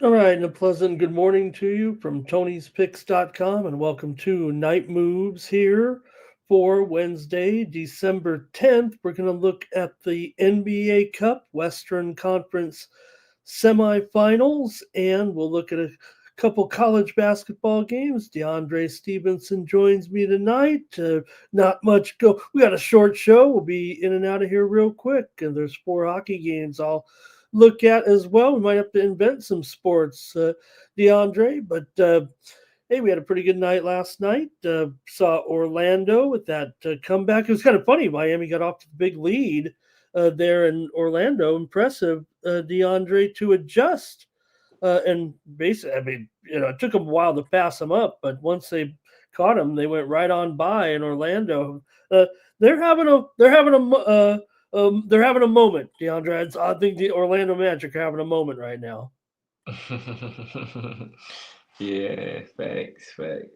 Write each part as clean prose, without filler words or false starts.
All right, and a pleasant good morning to you from Tony'sPicks.com, and welcome to Night Moves here for Wednesday, December 10th. We're going to look at the NBA Cup Western Conference semifinals, and we'll look at a couple college basketball games. DeAndre Stevenson joins me tonight. Not much go. We got a short show. We'll be in and out of here real quick, and there's 4 hockey games I'll look at as well. We might have to invent some sports, DeAndre, but hey, we had a pretty good night last night. Saw Orlando with that comeback. It was kind of funny. Miami got off to the big lead there in Orlando. Impressive, DeAndre, to adjust. And basically, I mean, it took them a while to pass them up, but once they caught them, they went right on by in Orlando. They're having a moment, DeAndre. I think the Orlando Magic are having a moment right now. Yeah, facts. They're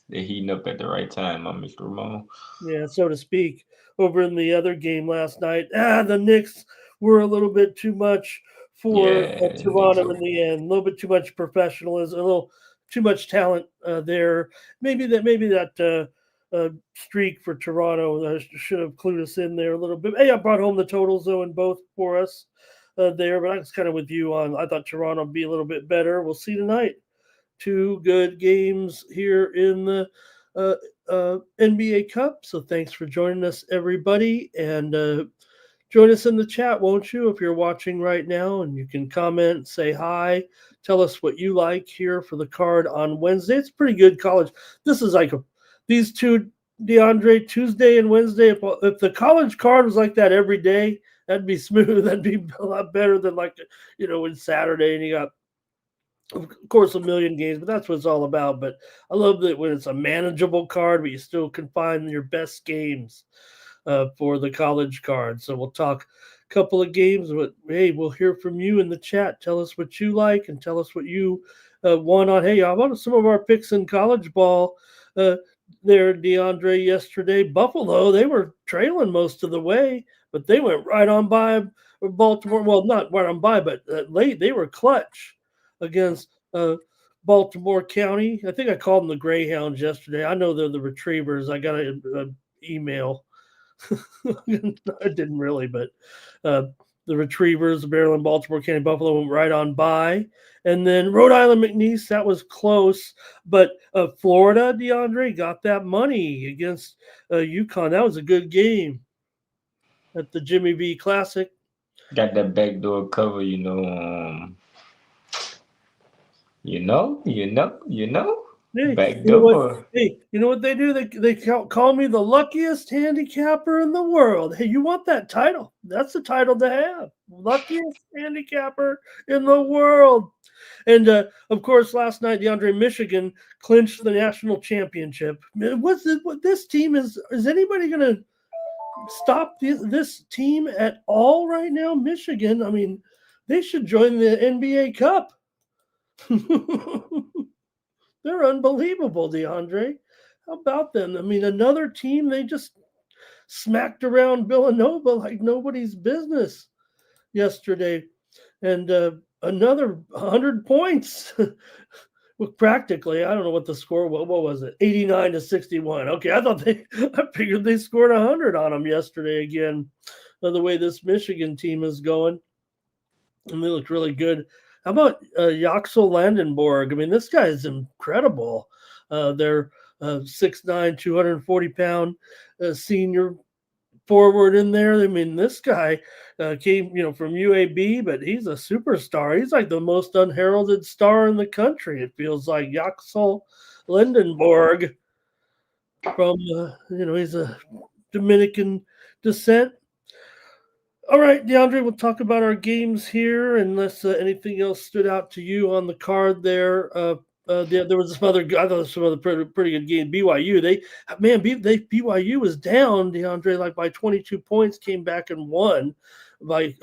heating up at the right time, Mr. Ramon. Yeah, so to speak. Over in the other game last night, the Knicks were a little bit too much for Yeah, Knicks Toronto are. in the end. A little bit too much professionalism, a little too much talent there. Maybe that streak for Toronto should have clued us in there a little bit. Hey, I brought home the totals though in both for us there, but I was kind of with you on. I thought Toronto would be a little bit better. We'll see tonight. 2 good games here in the uh, NBA Cup. So thanks for joining us, everybody, and join us in the chat, won't you? If you're watching right now, and you can comment, say hi, tell us what you like here for the card on Wednesday. It's pretty good college. This is like these two, DeAndre, Tuesday and Wednesday. If the college card was like that every day, that'd be smooth. That'd be a lot better than when Saturday and you got, of course, a million games, but that's what it's all about. But I love that when it's a manageable card, but you still can find your best games for the college card. So we'll talk a couple of games, but hey, we'll hear from you in the chat. Tell us what you like and tell us what you want on. Hey, how about some of our picks in college ball there, DeAndre, yesterday? Buffalo, they were trailing most of the way, but they went right on by Baltimore. Well, not right on by, but late. They were clutch against Baltimore County. I think I called them the Greyhounds yesterday. I know they're the Retrievers. I got an email. I didn't really, but the Retrievers, Maryland, Baltimore County, Buffalo went right on by. And then Rhode Island, McNeese, that was close. But Florida, DeAndre, got that money against UConn. That was a good game at the Jimmy V Classic. Got that backdoor cover, Hey, you know what? backdoor. Hey, you know what they do? They call me the luckiest handicapper in the world. Hey, you want that title? That's the title to have. Luckiest handicapper in the world. And of course, last night, DeAndre, Michigan clinched the national championship. What this team is? Is anybody going to stop this team at all right now? Michigan. I mean, they should join the NBA Cup. They're unbelievable, DeAndre. How about them? I mean, another team, they just smacked around Villanova like nobody's business yesterday. And another 100 points. Well, practically, I don't know what the score was. What was it? 89-61. Okay, I figured they scored 100 on them yesterday again. The way this Michigan team is going. And they look really good. How about Yaxel Landenborg? I mean, this guy is incredible. They're 6'9", 240-pound senior forward in there. I mean, this guy came, from UAB, but he's a superstar. He's like the most unheralded star in the country. It feels like Yaxel Lindenborg from, he's a Dominican descent. All right, DeAndre, we'll talk about our games here, unless anything else stood out to you on the card there. There was some other, I thought there was some other pretty good game. BYU, BYU was down, DeAndre, like by 22 points, came back and won by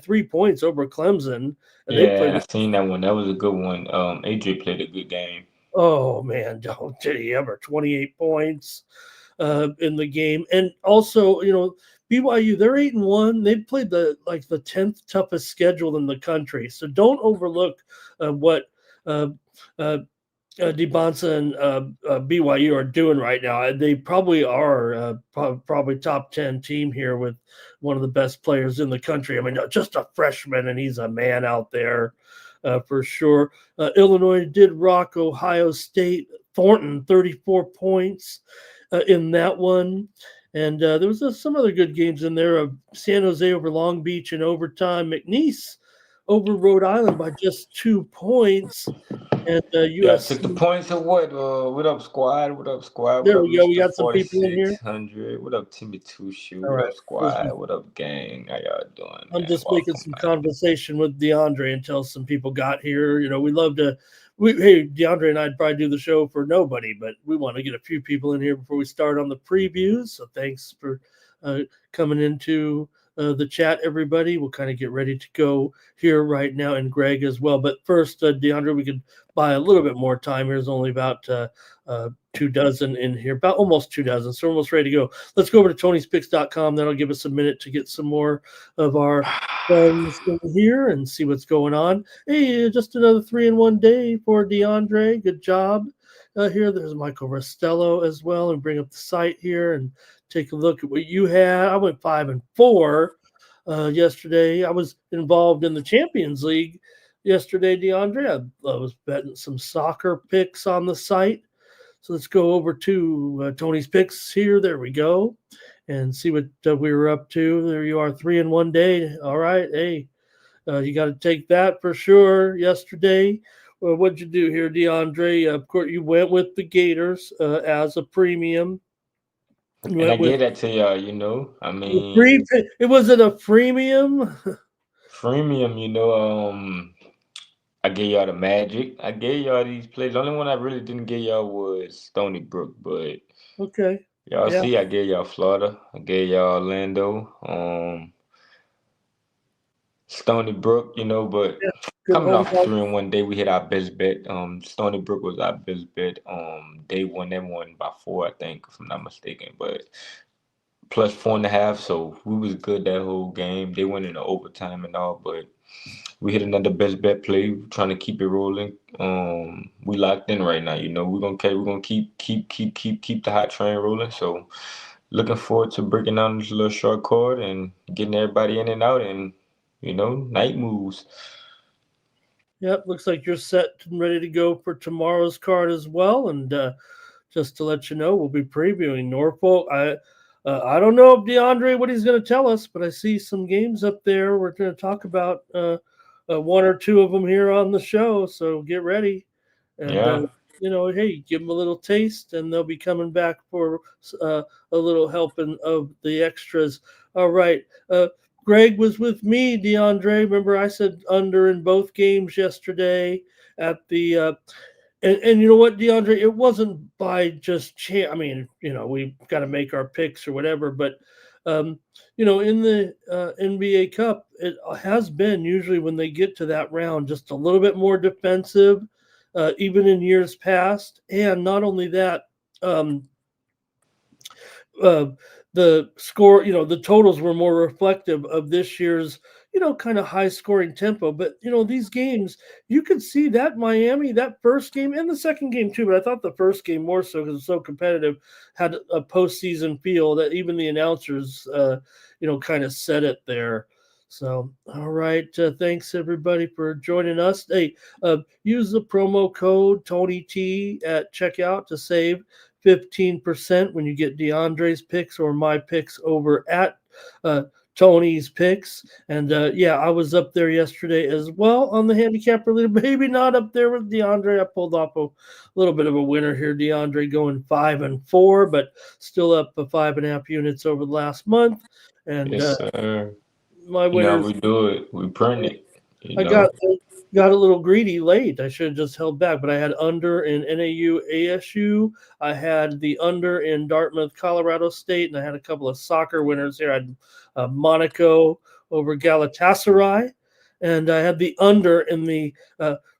3 points over Clemson. And they Yeah, played. I seen that one. That was a good one. AJ played a good game. Oh man, did he ever? 28 points in the game, and also BYU, they're 8-1. They've played the 10th toughest schedule in the country, so don't overlook what DeBonsa and BYU are doing right now. They probably are probably top 10 team here with one of the best players in the country. I mean, just a freshman, and he's a man out there for sure. Illinois did rock Ohio State. Thornton, 34 points in that one. And there was some other good games in there. San Jose over Long Beach in overtime. McNeese over Rhode Island by just 2 points. And Yeah, I took the USC. points of what up, squad? What up, squad? What There up, we go. We Mr. got some people in here. 4600? What up, Timmy Two Shoe? All What right. up, squad? What up, gang? How y'all doing, I'm man? just making Welcome, some man. conversation with DeAndre until some people got here. We love to. Hey, DeAndre and I'd probably do the show for nobody, but we want to get a few people in here before we start on the previews. So thanks for coming into the chat, everybody. We'll kind of get ready to go here right now, and Greg as well. But first, DeAndre, we could buy a little bit more time. There's only about 2 dozen in here, about almost 2 dozen. So we're almost ready to go. Let's go over to Tony'sPicks.com. That'll give us a minute to get some more of our friends in here and see what's going on. Hey, just another 3-in-1 day for DeAndre. Good job. Here, there's Michael Rostello as well, and bring up the site here and take a look at what you had. I went 5-4 yesterday. I was involved in the Champions League yesterday, DeAndre. I was betting some soccer picks on the site. So let's go over to Tony's Picks here. There we go. And see what we were up to. There you are, 3-in-1 day. All right. Hey, you got to take that for sure. Yesterday, what'd you do here, DeAndre? Of course, you went with the Gators as a premium. You And I went with gave that to y'all, I the mean, it was it a premium? freemium, I gave y'all the Magic. I gave y'all these plays. The only one I really didn't give y'all was Stony Brook, but Okay. y'all Yeah. see, I gave y'all Florida. I gave y'all Orlando. Stony Brook, but Yeah. Good coming home off a run. 3-1 day, we hit our best bet. Stony Brook was our best bet. Day one, they won by 4, I think, if I'm not mistaken. But plus 4.5, so we was good that whole game. They went into overtime and all, but we hit another best bet play, trying to keep it rolling. We locked in right now. We're gonna keep the hot train rolling. So looking forward to breaking down this little short cord and getting everybody in and out, and night moves. Yep. Looks like you're set and ready to go for tomorrow's card as well. And just to let you know, we'll be previewing Norfolk. I don't know if DeAndre what he's going to tell us, but I see some games up there. We're going to talk about one or two of them here on the show. So get ready, and Yeah. hey, give them a little taste, and they'll be coming back for a little helping of the extras. All right. Greg was with me, DeAndre. Remember, I said under in both games yesterday at the and you know what, DeAndre, it wasn't by just chance. I mean, we've got to make our picks or whatever, but in the NBA Cup, it has been usually when they get to that round just a little bit more defensive, even in years past. And not only that, uh, the score, the totals were more reflective of this year's, kind of high scoring tempo. But, these games, you could see that Miami, that first game and the second game too, but I thought the first game more so because it's so competitive, had a postseason feel that even the announcers, kind of said it there. So, all right. Thanks everybody for joining us. Hey, use the promo code Tony T at checkout to save 15% when you get DeAndre's picks or my picks over at Tony's picks. And yeah, I was up there yesterday as well on the handicapper leader. Maybe not up there with DeAndre. I pulled off a little bit of a winner here. DeAndre going 5-4, but still up 5.5 units over the last month. And Yes, sir. my You know how winners, we do it. We print it. You I know. got a little greedy late. I should have just held back, but I had under in NAU ASU. I had the under in Dartmouth, Colorado State, and I had a couple of soccer winners here. I had Monaco over Galatasaray, and I had the under in the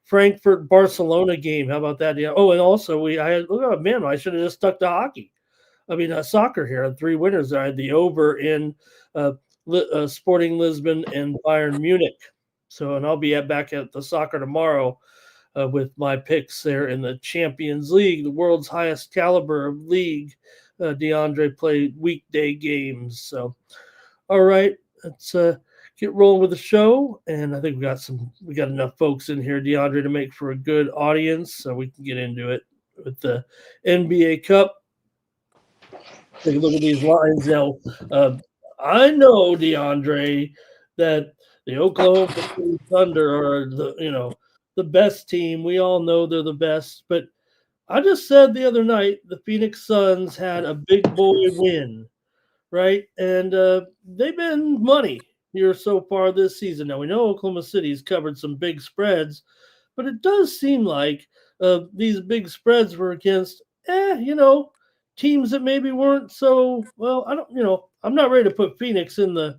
Frankfurt Barcelona game. How about that? Yeah. Oh, and also I had, oh man, I should have just stuck to hockey. I mean, soccer here. I had 3 winners. I had the over in Sporting Lisbon and Bayern Munich. So, and I'll be back at the soccer tomorrow with my picks there in the Champions League, the world's highest caliber of league. DeAndre played weekday games. So, all right, let's get rolling with the show. And I think we got enough folks in here, DeAndre, to make for a good audience, so we can get into it with the NBA Cup. Take a look at these lines now. I know, DeAndre, that the Oklahoma City Thunder are the best team. We all know they're the best, but I just said the other night the Phoenix Suns had a big boy win, right? And they've been money here so far this season. Now we know Oklahoma City's covered some big spreads, but it does seem like these big spreads were against, teams that maybe weren't so well. I'm not ready to put Phoenix in the.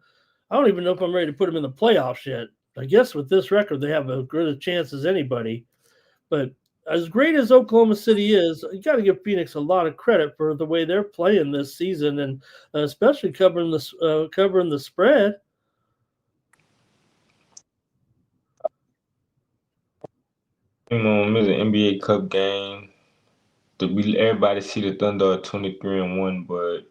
I don't even know if I'm ready to put them in the playoffs yet. I guess with this record, they have as good a chance as anybody. But as great as Oklahoma City is, you got to give Phoenix a lot of credit for the way they're playing this season, and especially covering the spread. It's an NBA Cup game. Everybody see the Thunder at 23-1, but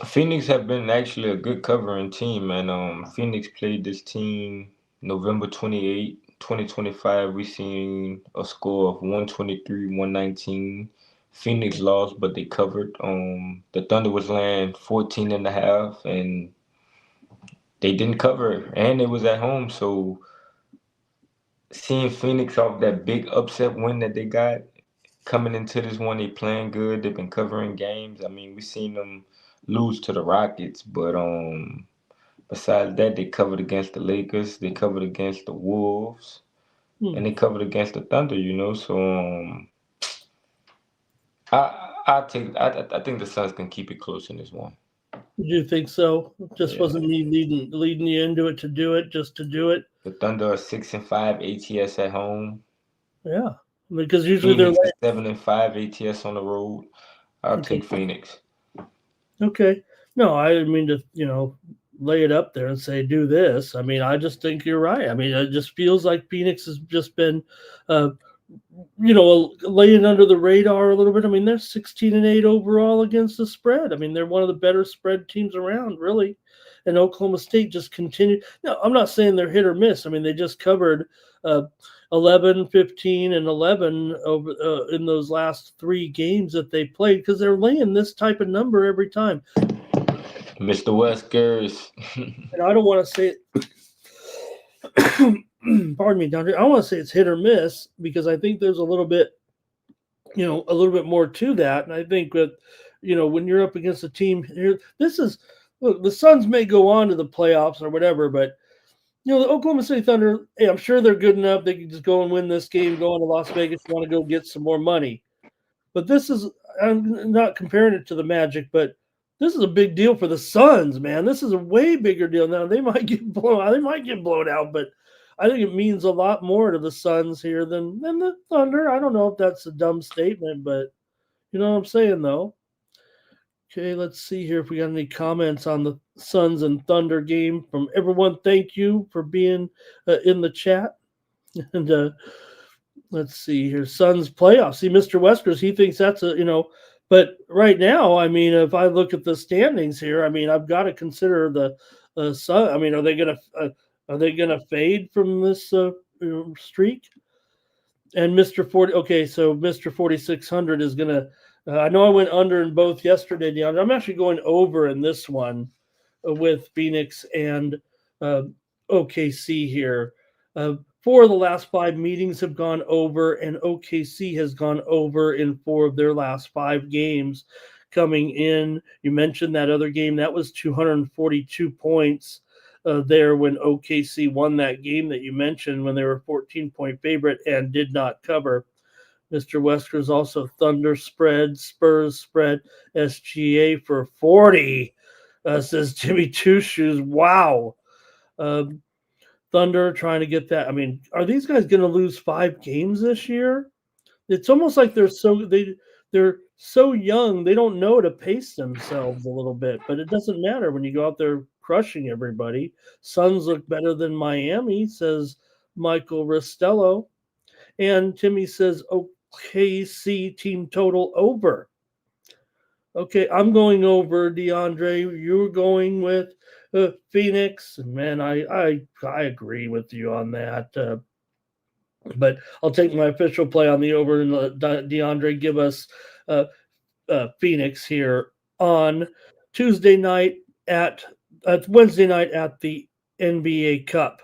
Phoenix have been actually a good covering team, man. Phoenix played this team November 28, 2025. We seen a score of 123-119. Phoenix lost, but they covered. The Thunder was laying 14.5, and they didn't cover, and it was at home. So seeing Phoenix off that big upset win that they got, coming into this one, they playing good. They've been covering games. I mean, we seen them lose to the Rockets, but besides that, they covered against the Lakers, they covered against the Wolves, and they covered against the Thunder. So I think the Suns can keep it close in this one. Do you think so? Just Yeah. wasn't me leading you into it to do it, just to do it. The Thunder are 6-5 ATS at home. Yeah, because usually Phoenix they're is 7-5 ATS on the road. I'll take Phoenix. Okay. No, I didn't mean to, lay it up there and say do this. I mean, I just think you're right. I mean, it just feels like Phoenix has just been, laying under the radar a little bit. I mean, they're 16-8 overall against the spread. I mean, they're one of the better spread teams around, really. And Oklahoma State just continued. Now, I'm not saying they're hit or miss. I mean, they just covered 11, 15, and 11 over in those last 3 games that they played because they're laying this type of number every time. Mr. Weskers. And I don't want to say it. Pardon me, Dante. I don't want to say it's hit or miss because I think there's a little bit more to that. And I think that, when you're up against a team here, look, the Suns may go on to the playoffs or whatever, but the Oklahoma City Thunder, hey, I'm sure they're good enough. They can just go and win this game, go on to Las Vegas, want to go get some more money. But I'm not comparing it to the Magic, but this is a big deal for the Suns, man. This is a way bigger deal now. They might get blown out. They might get blown out, but I think it means a lot more to the Suns here than the Thunder. I don't know if that's a dumb statement, but you know what I'm saying, though. Okay, let's see here if we got any comments on the Suns and Thunder game from everyone. Thank you for being in the chat. And let's see here. Suns playoffs. See, Mr. Weskers, he thinks that's but right now, I mean, if I look at the standings here, I mean, I've got to consider the Sun. I mean, are they gonna fade from this streak? And Mr. 40, okay, so Mr. 4600 is going to, I know I went under in both yesterday, DeAndre. I'm actually going over in this one with Phoenix and uh, OKC here. Four of the last five meetings have gone over, and OKC has gone over in four of their last five games coming in. You mentioned that other game, that was 242 points there when OKC won that game that you mentioned when they were a 14-point favorite and did not cover. Mr. Wesker's also Thunder spread, Spurs spread, SGA for 40, says Jimmy Two Shoes. Wow. Um, Thunder trying to get that. I mean, are these guys going to lose 5 games this year? It's almost like they're so young they don't know to pace themselves a little bit. But it doesn't matter when you go out there crushing everybody. Suns look better than Miami, says Michael Ristello, and Timmy says OKC team total over. Okay, I'm going over, DeAndre. You're going with Phoenix. Man, I agree with you on that. But I'll take my official play on the over and let DeAndre give us uh, Phoenix here on Tuesday night at Wednesday night at the NBA Cup.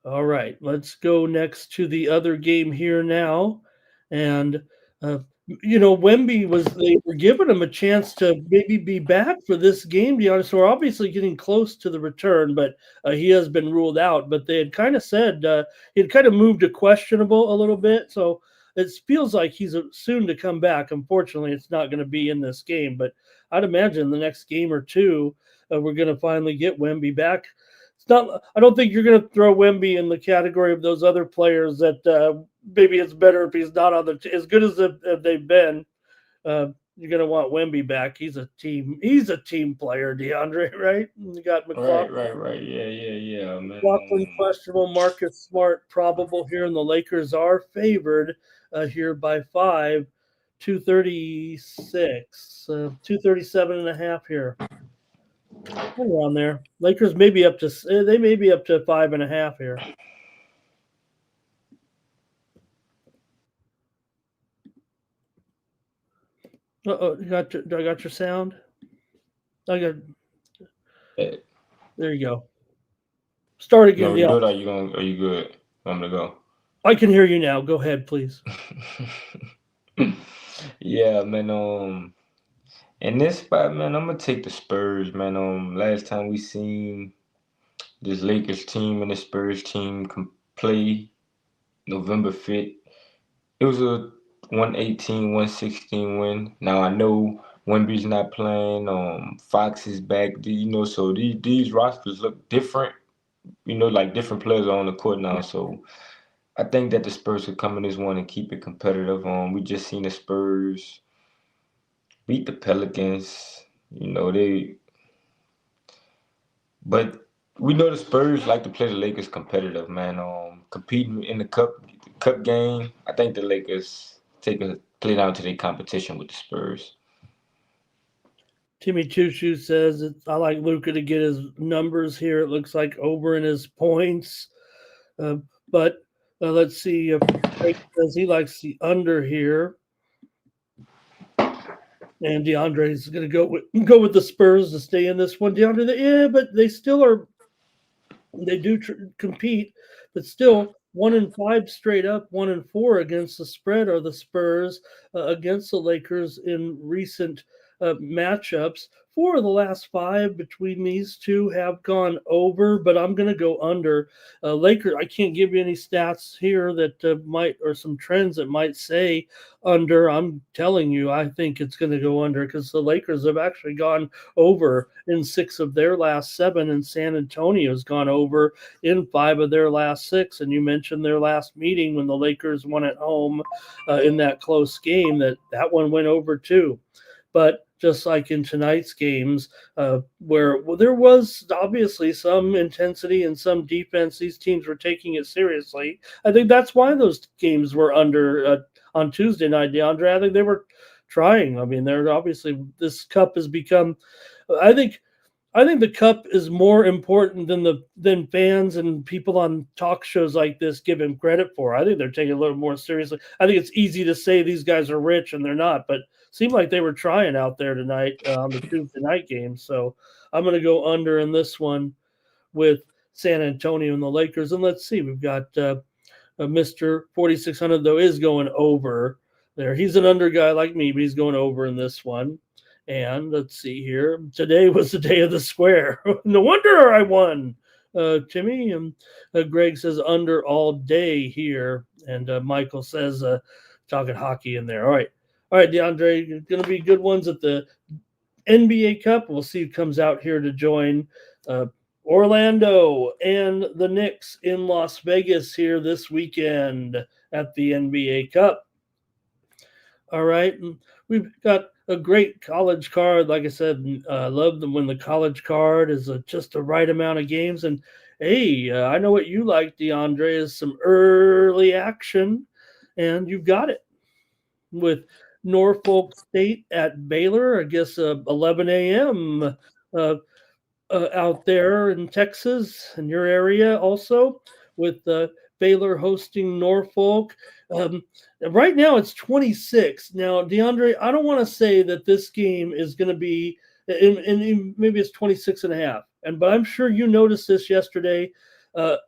All right, let's go next to the other game here now. And, Wemby they were giving him a chance to maybe be back for this game, to be honest. So we're obviously getting close to the return, but he has been ruled out. But they had kind of said he had kind of moved to questionable a little bit. So it feels like he's soon to come back. Unfortunately, it's not going to be in this game, but I'd imagine the next game or two, we're going to finally get Wemby back. It's not. I don't think you're going to throw Wemby in the category of those other players that maybe it's better if he's not on as good as they've been. You're going to want Wemby back. He's a team. He's a team player, DeAndre. Right? You got Right. Yeah, man. McLaughlin questionable. Marcus Smart probable here, and the Lakers are favored here by 5, 236, 237.5 here. Around there. Lakers may be up to 5.5 here. Uh-oh, do I got your sound? I got there you go. Start again. No, you good? Are you good? I'm gonna go. I can hear you now. Go ahead, please. Yeah, man. In this spot, man, I'm gonna take the Spurs, man. Last time we seen this Lakers team and the Spurs team play November 5th, it was a 118, 116 win. Now I know Wemby's not playing. Fox is back. So these rosters look different. Like different players are on the court now. So I think that the Spurs could come in this one and keep it competitive. We just seen the Spurs beat the Pelicans. But we know the Spurs like to play the Lakers competitive, man. Competing in the cup game. I think the Lakers play down to their competition with the Spurs. Timmy Choo says I like Luka to get his numbers here. It looks like over in his points, but let's see if Frank says he likes the under here. And DeAndre is going to go with the Spurs to stay in this one. DeAndre, but they still are. They do compete, but still 1-5 straight up, 1-4 against the spread are the Spurs against the Lakers in recent matchups. 4 of the last 5 between these two have gone over, but I'm going to go under. Lakers, I can't give you any stats here that might, or some trends that might say under. I'm telling you, I think it's going to go under because the Lakers have actually gone over in 6 of their last 7, and San Antonio's gone over in 5 of their last 6. And you mentioned their last meeting when the Lakers won at home in that close game, that one went over too. But just like in tonight's games, where there was obviously some intensity and some defense, these teams were taking it seriously. I think that's why those games were under on Tuesday night, DeAndre. I think they were trying. I mean, they're obviously, this cup has become, I think, I think the cup is more important than fans and people on talk shows like this give him credit for. I think they're taking it a little more seriously. I think it's easy to say these guys are rich and they're not, but seemed like they were trying out there tonight on the Tuesday night game. So I'm going to go under in this one with San Antonio and the Lakers. And let's see, we've got Mr. 4600 though is going over there. He's an under guy like me, but he's going over in this one. And let's see here. Today was the day of the square. No wonder I won. Timmy and Greg says under all day here, and Michael says talking hockey in there. All right, DeAndre, going to be good ones at the NBA Cup. We'll see who comes out here to join Orlando and the Knicks in Las Vegas here this weekend at the NBA Cup. All right, and we've got a great college card. Like I said, I love them when the college card is just the right amount of games. And hey, I know what you like, DeAndre, is some early action, and you've got it with Norfolk State at Baylor. I guess 11 a.m. Out there in Texas, in your area, also with Baylor hosting Norfolk. Right now it's 26. Now, DeAndre, I don't want to say that this game is going to be, and maybe it's 26 and a half. But I'm sure you noticed this yesterday. A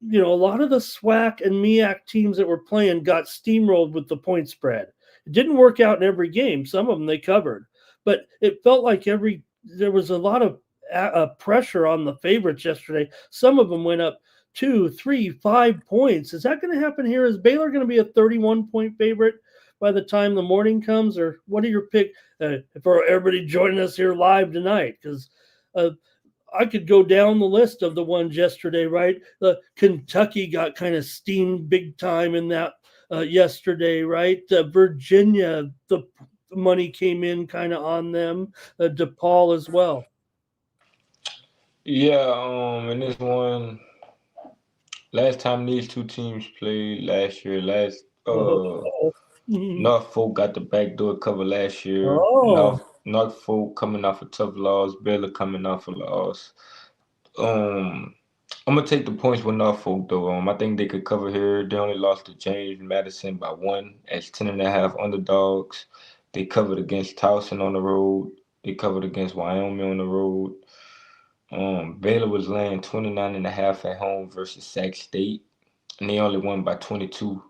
lot of the SWAC and MEAC teams that were playing got steamrolled with the point spread. It didn't work out in every game. Some of them they covered, but it felt like there was a lot of pressure on the favorites yesterday. Some of them went up 2, 3, 5 points. Is that going to happen here? Is Baylor going to be a 31-point favorite by the time the morning comes? Or what are your pick for everybody joining us here live tonight? Because I could go down the list of the ones yesterday, right? Kentucky got kind of steamed big time in that yesterday, right? Virginia, the money came in kind of on them. DePaul as well. Yeah, in this one, last time these two teams played last year, Norfolk got the backdoor cover last year. Norfolk coming off a tough loss, Baylor coming off a loss. I'm gonna take the points with Norfolk though. I think they could cover here. They only lost to James Madison by 1 as 10.5 underdogs. They covered against Towson on the road. They covered against Wyoming on the road. Baylor was laying 29.5 at home versus Sac State, and they only won by 22.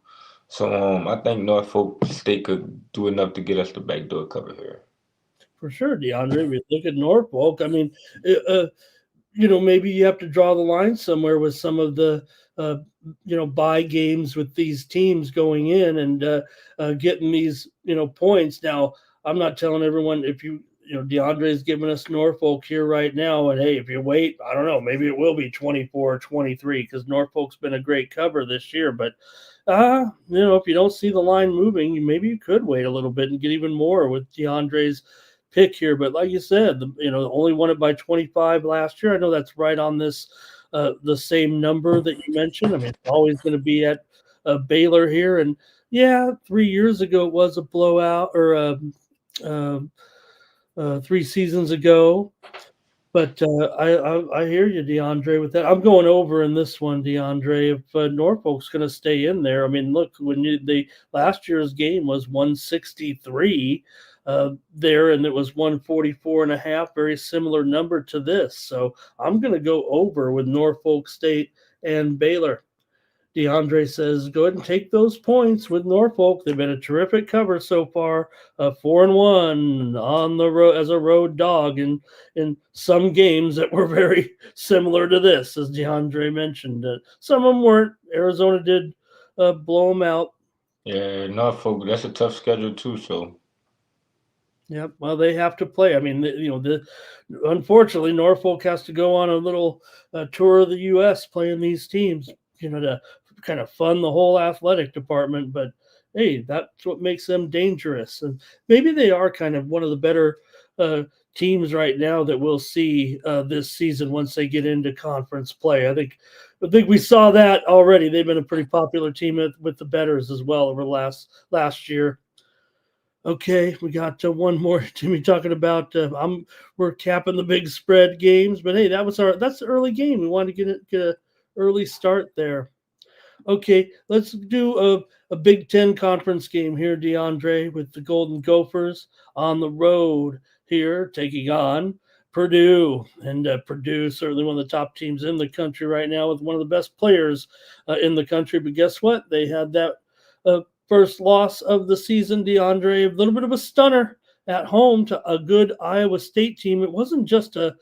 So I think Norfolk State could do enough to get us the backdoor cover here. For sure, DeAndre. We look at Norfolk. I mean, maybe you have to draw the line somewhere with some of the, bye games with these teams going in and getting these, points. Now, I'm not telling everyone DeAndre is giving us Norfolk here right now. And hey, if you wait, I don't know, maybe it will be 24 or 23 because Norfolk's been a great cover this year. But, if you don't see the line moving, maybe you could wait a little bit and get even more with DeAndre's pick here. But like you said, only won it by 25 last year. I know that's right on this, the same number that you mentioned. I mean, it's always going to be at Baylor here. And yeah, 3 years ago it was a blowout or 3 seasons ago. But I hear you, DeAndre, with that. I'm going over in this one, DeAndre. If Norfolk's going to stay in there, I mean, look, last year's game was 163 there, and it was 144.5, very similar number to this. So I'm going to go over with Norfolk State and Baylor. DeAndre says, go ahead and take those points with Norfolk. They've been a terrific cover so far, 4-1 on the road as a road dog in some games that were very similar to this, as DeAndre mentioned. Some of them weren't. Arizona did blow them out. Yeah, Norfolk, that's a tough schedule too, so. Yep. Well, they have to play. I mean, unfortunately, Norfolk has to go on a little tour of the U.S. playing these teams, to kind of fund the whole athletic department. But hey, that's what makes them dangerous. And maybe they are kind of one of the better teams right now that we'll see this season once they get into conference play. I think we saw that already. They've been a pretty popular team with the bettors as well over last year. Okay, we got one more. Timmy talking about we're capping the big spread games, but hey, that's the early game. We wanted to get a early start there. Okay, let's do a Big Ten conference game here, DeAndre, with the Golden Gophers on the road here, taking on Purdue. And Purdue, certainly one of the top teams in the country right now, with one of the best players in the country. But guess what? They had that uh, first loss of the season, DeAndre, a little bit of a stunner at home to a good Iowa State team. It wasn't just a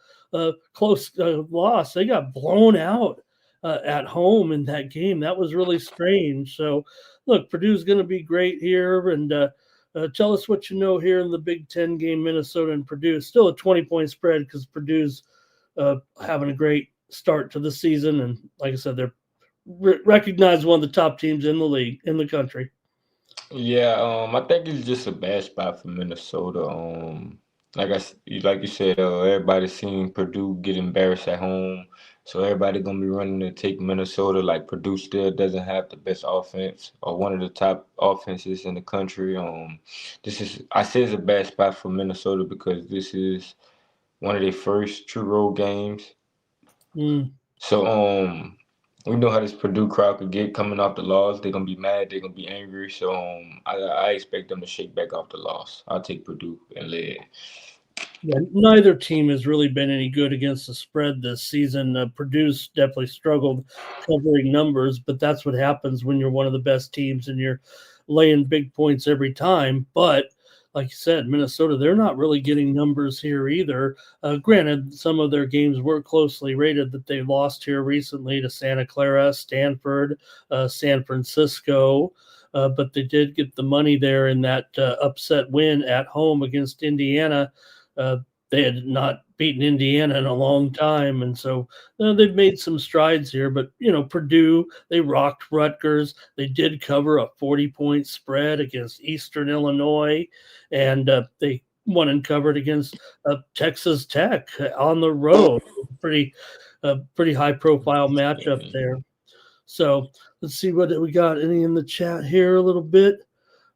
close loss, they got blown out at home in that game. That was really strange. So, look, Purdue's going to be great here. And tell us what you know here in the Big Ten game, Minnesota and Purdue. Still a 20-point spread because Purdue's having a great start to the season. And like I said, they're recognized one of the top teams in the league, in the country. Yeah, I think it's just a bad spot for Minnesota. Like you said, everybody seen Purdue get embarrassed at home, so everybody gonna be running to take Minnesota. Like Purdue still doesn't have the best offense or one of the top offenses in the country. I say it's a bad spot for Minnesota because this is one of their first true road games. Mm. So we know how this Purdue crowd could get coming off the loss. They're gonna be mad. They're gonna be angry. So I expect them to shake back off the loss. I'll take Purdue and lay it. Yeah, neither team has really been any good against the spread this season. Purdue's definitely struggled covering numbers, but that's what happens when you're one of the best teams and you're laying big points every time. But like you said, Minnesota, they're not really getting numbers here either. Granted, some of their games were closely rated that they lost here recently to Santa Clara, Stanford, San Francisco. But they did get the money there in that upset win at home against Indiana. Uh, they had not beaten Indiana in a long time, and so they've made some strides here. But Purdue, they rocked Rutgers. They did cover a 40-point spread against Eastern Illinois, and they won and covered against Texas Tech on the road. Pretty high profile matchup there. So let's see what we got. Any in the chat here a little bit.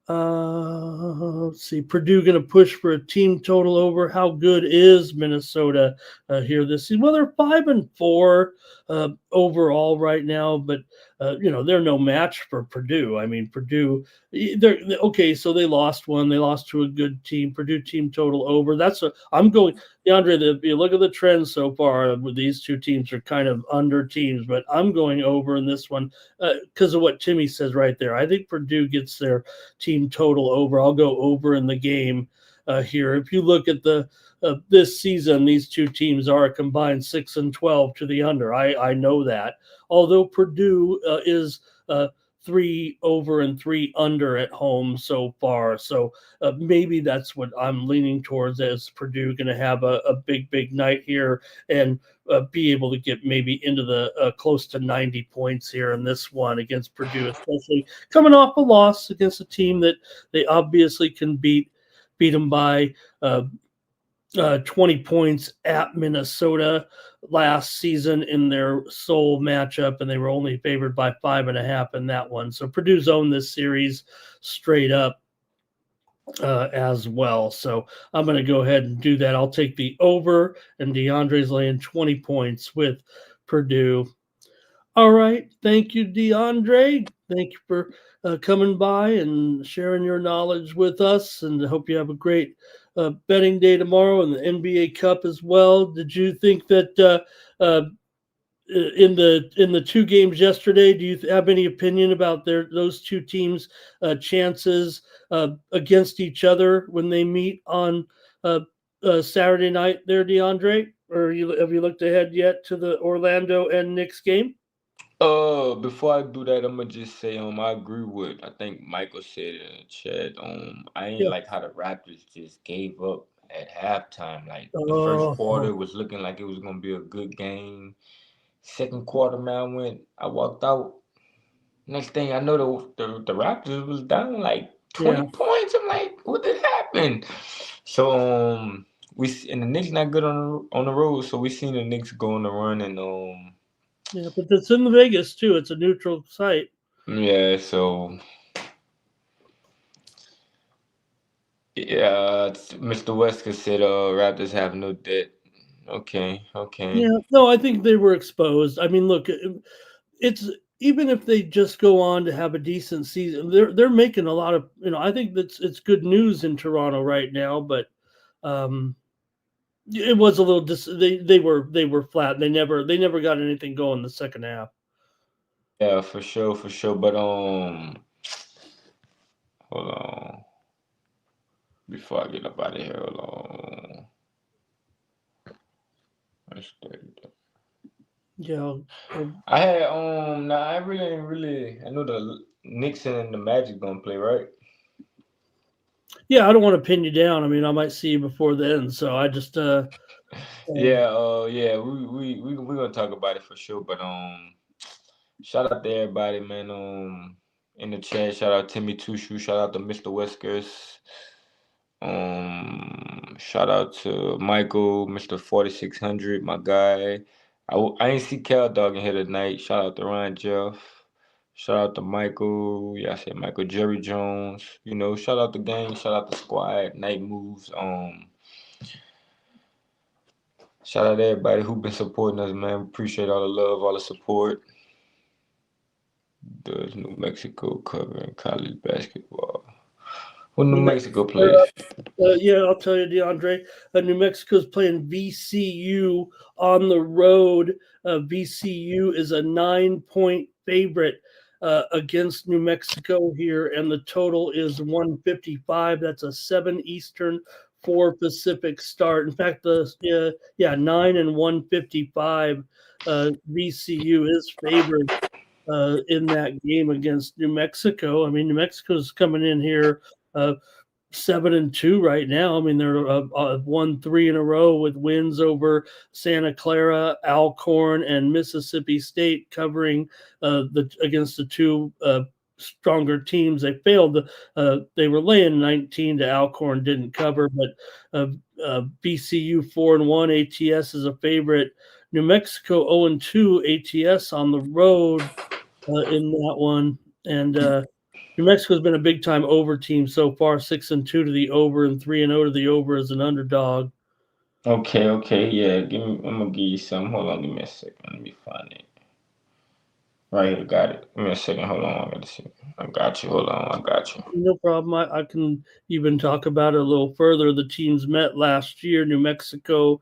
Let's see. Purdue going to push for a team total over. How good is Minnesota here this season? Well, they're 5-4 overall right now, but they're no match for Purdue. I mean, Purdue. They're okay. So they lost one. They lost to a good team. Purdue team total over. I'm going. DeAndre, if you look at the trends so far, these two teams are kind of under teams, but I'm going over in this one because of what Timmy says right there. I think Purdue gets their team total over. I'll go over in the game here. If you look at this season, these two teams are a combined 6-12 to the under. I know that. Although Purdue is 3 over and 3 under at home so far. So maybe that's what I'm leaning towards as Purdue going to have a big night here and be able to get maybe into the close to 90 points here in this one against Purdue, especially coming off a loss against a team that they obviously can beat them by 20 points at Minnesota last season in their sole matchup, and they were only favored by 5.5 in that one. So Purdue's owned this series straight up as well. So I'm going to go ahead and do that. I'll take the over, and DeAndre's laying 20 points with Purdue. All right. Thank you, DeAndre. Thank you for coming by and sharing your knowledge with us. And I hope you have a great betting day tomorrow and the NBA Cup as well. Did you think that in the two games yesterday, do you have any opinion about those two teams' chances against each other when they meet on Saturday night there, DeAndre? Or have you looked ahead yet to the Orlando and Knicks game? Before I do that, I'm gonna just say, I agree with I think Michael said in the chat. I ain't Yeah. like how the Raptors just gave up at halftime. Like the first Oh, quarter was looking like it was gonna be a good game. Second quarter, man, I walked out. Next thing I know, the Raptors was down like yeah. 20 points. I'm like, what did happen? So and the Knicks not good on the road, so we seen the Knicks go on the run and Yeah, but it's in Vegas too. It's a neutral site. yeah, so Yeah, Mr. Wesker said Raptors have no debt. Okay, okay. Yeah, no, I think they were exposed. I mean, look, it's even if they just go on to have a decent season, they're making a lot of, I think that's it's good news in Toronto right now, but um it was a little they were flat. They never got anything going the second half. Yeah, for sure, for sure. But hold on. Before I get up out of here, hold on. Let's do- Yeah, I had nah, I really I know the Knicks and the Magic gonna play, right? yeah. I don't want to pin you down. I mean, I might see you before then, so I just Yeah, yeah, we gonna talk about it for sure. But shout out to everybody, man. In the chat, shout out Timmy Tushu, shout out to Mr. Whiskers. Shout out to Michael, Mr. 4600, my guy. I ain't see Cal Dog in here tonight. Shout out to Ryan Jeff. Shout out to Michael. Yeah, I said Michael Jerry Jones. Shout out the gang. Shout out the squad. Night moves. Shout out to everybody who been supporting us, man. Appreciate all the love, all the support. Does New Mexico covering college basketball? Who New New Mexico Mexico. plays? Yeah, I'll tell you, DeAndre. New Mexico's playing VCU on the road. VCU is a 9-point favorite against New Mexico here, and the total is 155. That's a 7 Eastern, 4 Pacific start. In fact, the 9 and 155. VCU is favored in that game against New Mexico. I mean, New Mexico's coming in here. 7-2 right now. I mean, they're won 3 in a row with wins over Santa Clara, Alcorn, and Mississippi State, covering against the two stronger teams. They failed. They were laying 19 to Alcorn, didn't cover, but BCU 4-1. ATS is a favorite. New Mexico 0-2. ATS on the road in that one, and New Mexico's been a big time over team so far, 6-2 to the over and 3-0 to the over as an underdog. Okay, okay, yeah. I'm gonna give you some. Hold on, give me a second. Let me find it. Right here, got it. Give me a second. Hold on, I gotta see. I got you. Hold on, I got you. No problem. I can even talk about it a little further. The teams met last year. New Mexico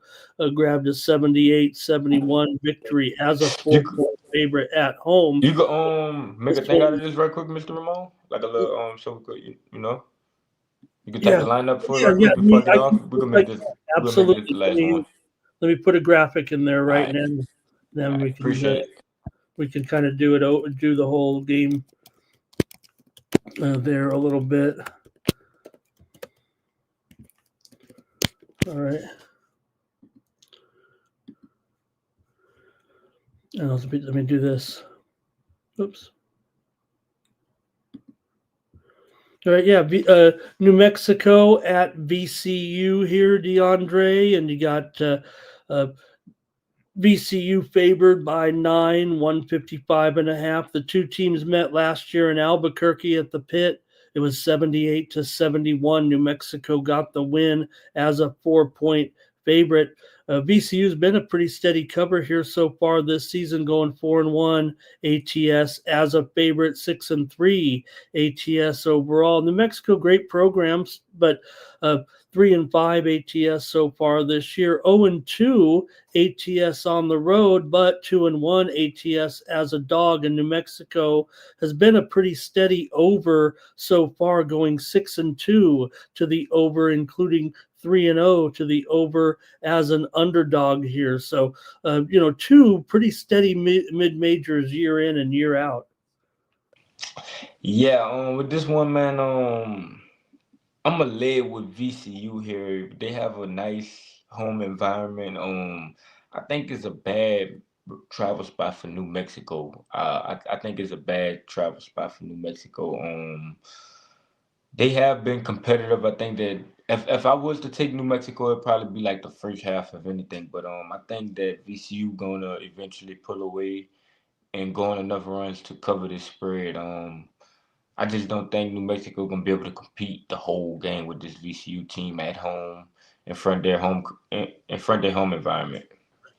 grabbed a 78-71 victory as a You 4-point favorite at home. you could make This a thing out one, of this right quick, Mr. Ramon. Like a little so we could you could type yeah, the lineup for it yeah, right yeah. quick before I get I off. can We can make like this. We're gonna make this the absolutely. last one. Let me put a graphic in there All right right, now. all Then right. Appreciate it. we can kind of do the whole game there a little bit. All right. And let me do this. Oops. All right. Yeah. New Mexico at VCU here, DeAndre. And you got uh, VCU favored by 9, 155.5. The two teams met last year in Albuquerque at the pit. It was 78-71. New Mexico got the win as a 4-point favorite. VCU's been a pretty steady cover here so far this season, going 4-1. ATS as a favorite, 6-3. ATS overall. New Mexico, great programs, but 3-5 ATS so far this year. 0-2 ATS on the road, but 2-1 ATS as a dog. And New Mexico has been a pretty steady over so far, going 6-2 to the over, including 3-0 to the over as an underdog here. So, two pretty steady mid majors year in and year out. Yeah. With this one, man. I'm gonna lay it with VCU here. They have a nice home environment. I think it's a bad travel spot for New Mexico. I think it's a bad travel spot for New Mexico. They have been competitive. I think that if I was to take New Mexico, it'd probably be like the first half of anything. But I think that VCU gonna eventually pull away and go on enough runs to cover this spread. I just don't think New Mexico gonna be able to compete the whole game with this VCU team at home in front of their home environment.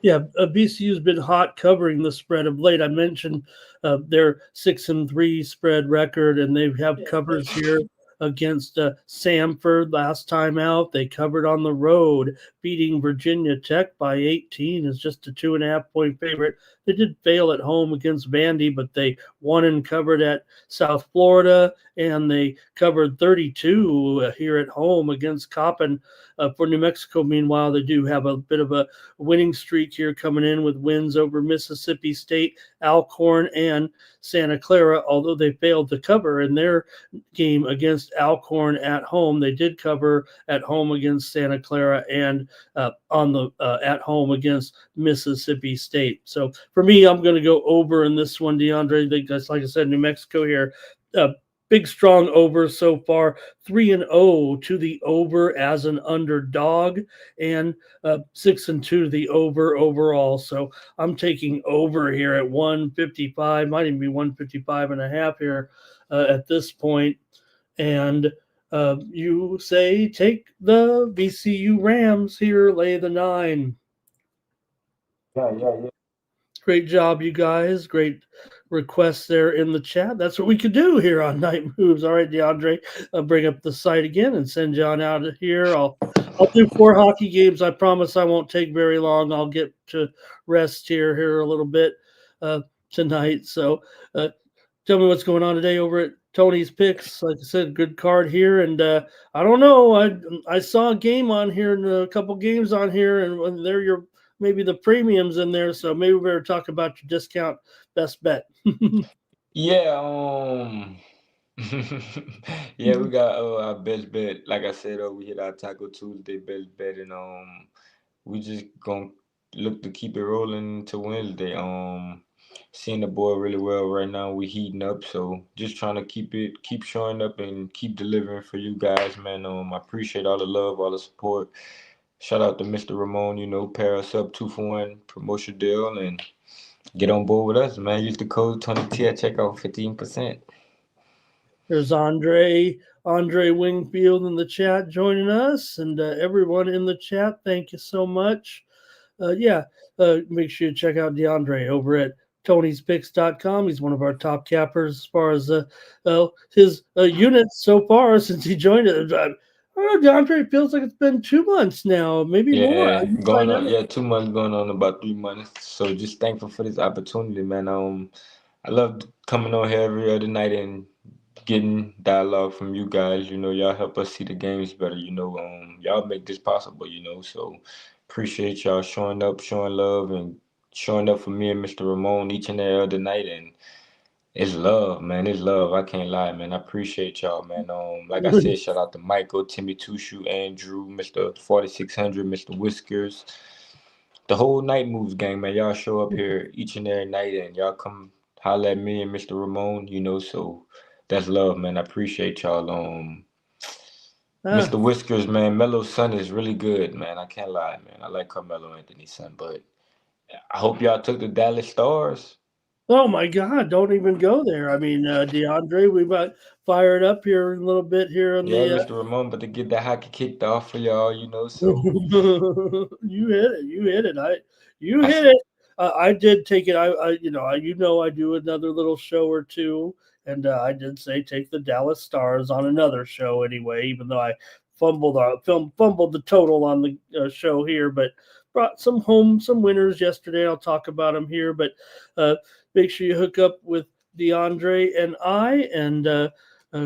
Yeah, BCU's been hot covering the spread of late. I mentioned their 6-3 spread record, and they have covers here against Samford last time out. They covered on the road, beating Virginia Tech by 18 is just a 2.5 point favorite. They did fail at home against Vandy, but they won and covered at South Florida, and they covered 32 here at home against Coppin. For New Mexico, meanwhile, they do have a bit of a winning streak here coming in with wins over Mississippi State, Alcorn, and Santa Clara. Although they failed to cover in their game against Alcorn at home, they did cover at home against Santa Clara and on the at home against Mississippi State. So for me, I'm going to go over in this one, DeAndre. I think that's, like I said, New Mexico here. Big strong over so far, 3-0 to the over as an underdog, and 6-2 to the over overall. So I'm taking over here at 155, might even be 155 and a half here at this point. And you say take the VCU Rams here, lay the 9. Yeah, yeah, yeah. Great job, you guys. Great requests there in the chat. That's what we could do here on Night Moves. All right, DeAndre, I'll bring up the site again and send John out of here. I'll do 4 hockey games. I promise I won't take very long. I'll get to rest here a little bit tonight. So tell me what's going on today over at Tony's Picks. Like I said, good card here, and I don't know. I saw a game on here and a couple games on here, and they're your maybe the premiums in there. So maybe we better talk about your discount best bet. Yeah, yeah, we got our best bet. Like I said, we hit our Taco Tuesday best bet, and we just gonna look to keep it rolling to Wednesday. Seeing the boy really well right now. We heating up, so just trying to keep showing up and keep delivering for you guys, man. I appreciate all the love, all the support. Shout out to Mr. Ramon, pair us up 2-for-1 promotion deal and get on board with us, man. Use the code 20T at checkout, 15%. There's Andre Wingfield in the chat joining us, and everyone in the chat. Thank you so much. Make sure you check out DeAndre over at Tony'sPicks.com. He's one of our top cappers as far as his units so far since he joined it. I don't know, DeAndre. It feels like it's been 2 months now, maybe more. Yeah, going on, 2 months going on about 3 months. So just thankful for this opportunity, man. I love coming on here every other night and getting dialogue from you guys. Y'all help us see the games better. Y'all make this possible. So appreciate y'all showing up, showing love, and showing up for me and Mr. Ramon each and every other night. And it's love, man. It's love. I can't lie, man. I appreciate y'all, man. Like I said, shout out to Michael, Timmy Tushu, Andrew, Mr. 4600, Mr. Whiskers, the whole Night Moves gang, man. Y'all show up here each and every night, and y'all come holler at me and Mr. Ramon. So that's love, man. I appreciate y'all. Mr. Whiskers, man. Melo's son is really good, man. I can't lie, man. I like Carmelo Anthony's son, but I hope y'all took the Dallas Stars. Oh my God! Don't even go there. I mean, DeAndre, we might fire it up here a little bit here on Yeah, the. Mr. Ramon, but to get the hockey kicked off for y'all, so You hit it. You hit it. You I, hit it. I did take it. I do another little show or two, and I did say take the Dallas Stars on another show anyway. Even though I fumbled the total on the show here, but brought some winners yesterday. I'll talk about them here, but make sure you hook up with DeAndre and I. And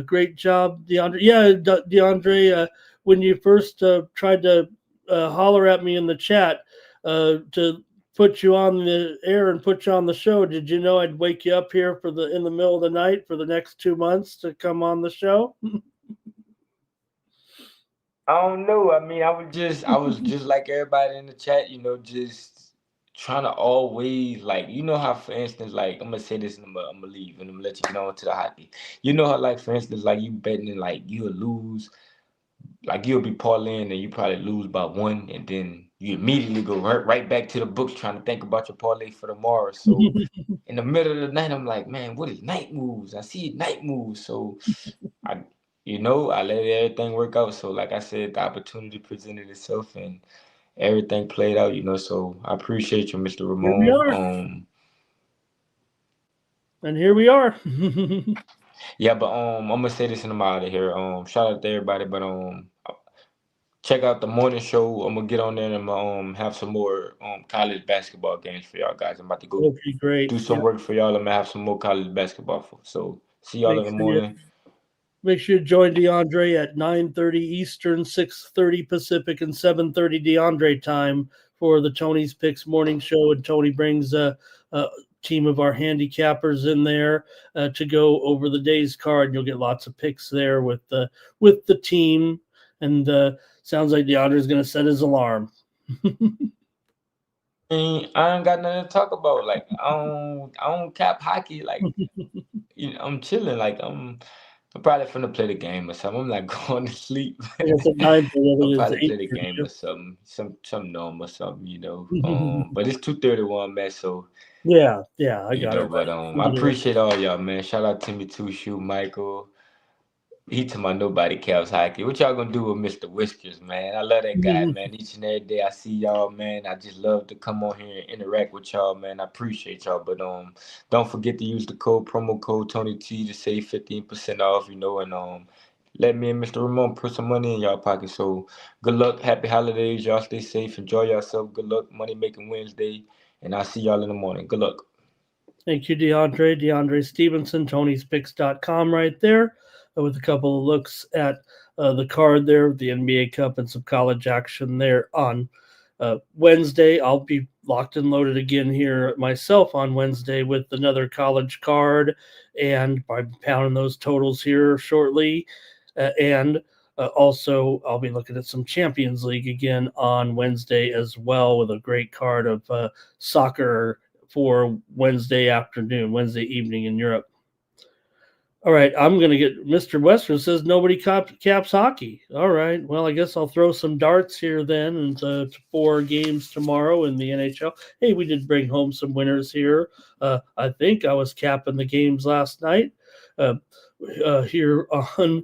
great job, DeAndre. Yeah, DeAndre. When you first tried to holler at me in the chat to put you on the air and put you on the show, did you know I'd wake you up here in the middle of the night for the next 2 months to come on the show? I don't know. I mean, I was just like everybody in the chat, just trying to always like, how, for instance, like I'm gonna say this and I'm gonna leave and I'm gonna let you get on to the hockey. How, like, for instance, like you betting and like you'll lose, like you'll be parlaying and you probably lose by one, and then you immediately go right back to the books trying to think about your parlay for tomorrow. So in the middle of the night, I'm like, man, what is night moves? I see night moves. So I, I let everything work out. So like I said, the opportunity presented itself and everything played out, So I appreciate you, Mr. Here we Ramon. are. And here we are. Yeah, but I'm gonna say this and I'm out of here. Shout out to everybody, but check out the morning show. I'm gonna get on there and I'm gonna have some more college basketball games for y'all guys. I'm about to go Okay, great. do some work for y'all. I'm gonna have some more college basketball for. So see y'all Make in the sure you morning. Make sure you join DeAndre at 9:30 Eastern, 6:30 Pacific, and 7:30 DeAndre time for the Tony's Picks morning show. And Tony brings a team of our handicappers in there to go over the day's card. And you'll get lots of picks there with the team. And sounds like DeAndre is going to set his alarm. I ain't got nothing to talk about. Like I don't cap hockey. Like I'm chilling. Like I'm probably finna play the game or something. I'm not going to sleep. It's at 9:30. I I'll think it's probably play the 8:30. game or something, some normal or something. But it's 2:31, man. So Yeah, I got it but right. I appreciate all y'all, man. Shout out to me too, Shoe Michael. He to my nobody caps hockey. What y'all gonna do with Mr. Whiskers, man? I love that guy, man. Each and every day I see y'all, man. I just love to come on here and interact with y'all, man. I appreciate y'all. But don't forget to use the promo code Tony T to save 15% off, and let me and Mr. Ramon put some money in y'all pocket. So good luck, happy holidays, y'all stay safe, enjoy yourself. Good luck, money making Wednesday, and I'll see y'all in the morning. Good luck. Thank you, DeAndre. DeAndre Stevenson, Tony'sPicks.com right there with a couple of looks at the card there, the NBA Cup and some college action there on Wednesday. I'll be locked and loaded again here myself on Wednesday with another college card, and I'm pounding those totals here shortly. Also, I'll be looking at some Champions League again on Wednesday as well with a great card of soccer for Wednesday Wednesday evening in Europe. All right, I'm going to get Mr. Western says nobody caps hockey. All right, well, I guess I'll throw some darts here then, and 4 games tomorrow in the NHL. Hey, we did bring home some winners here. I think I was capping the games last night here on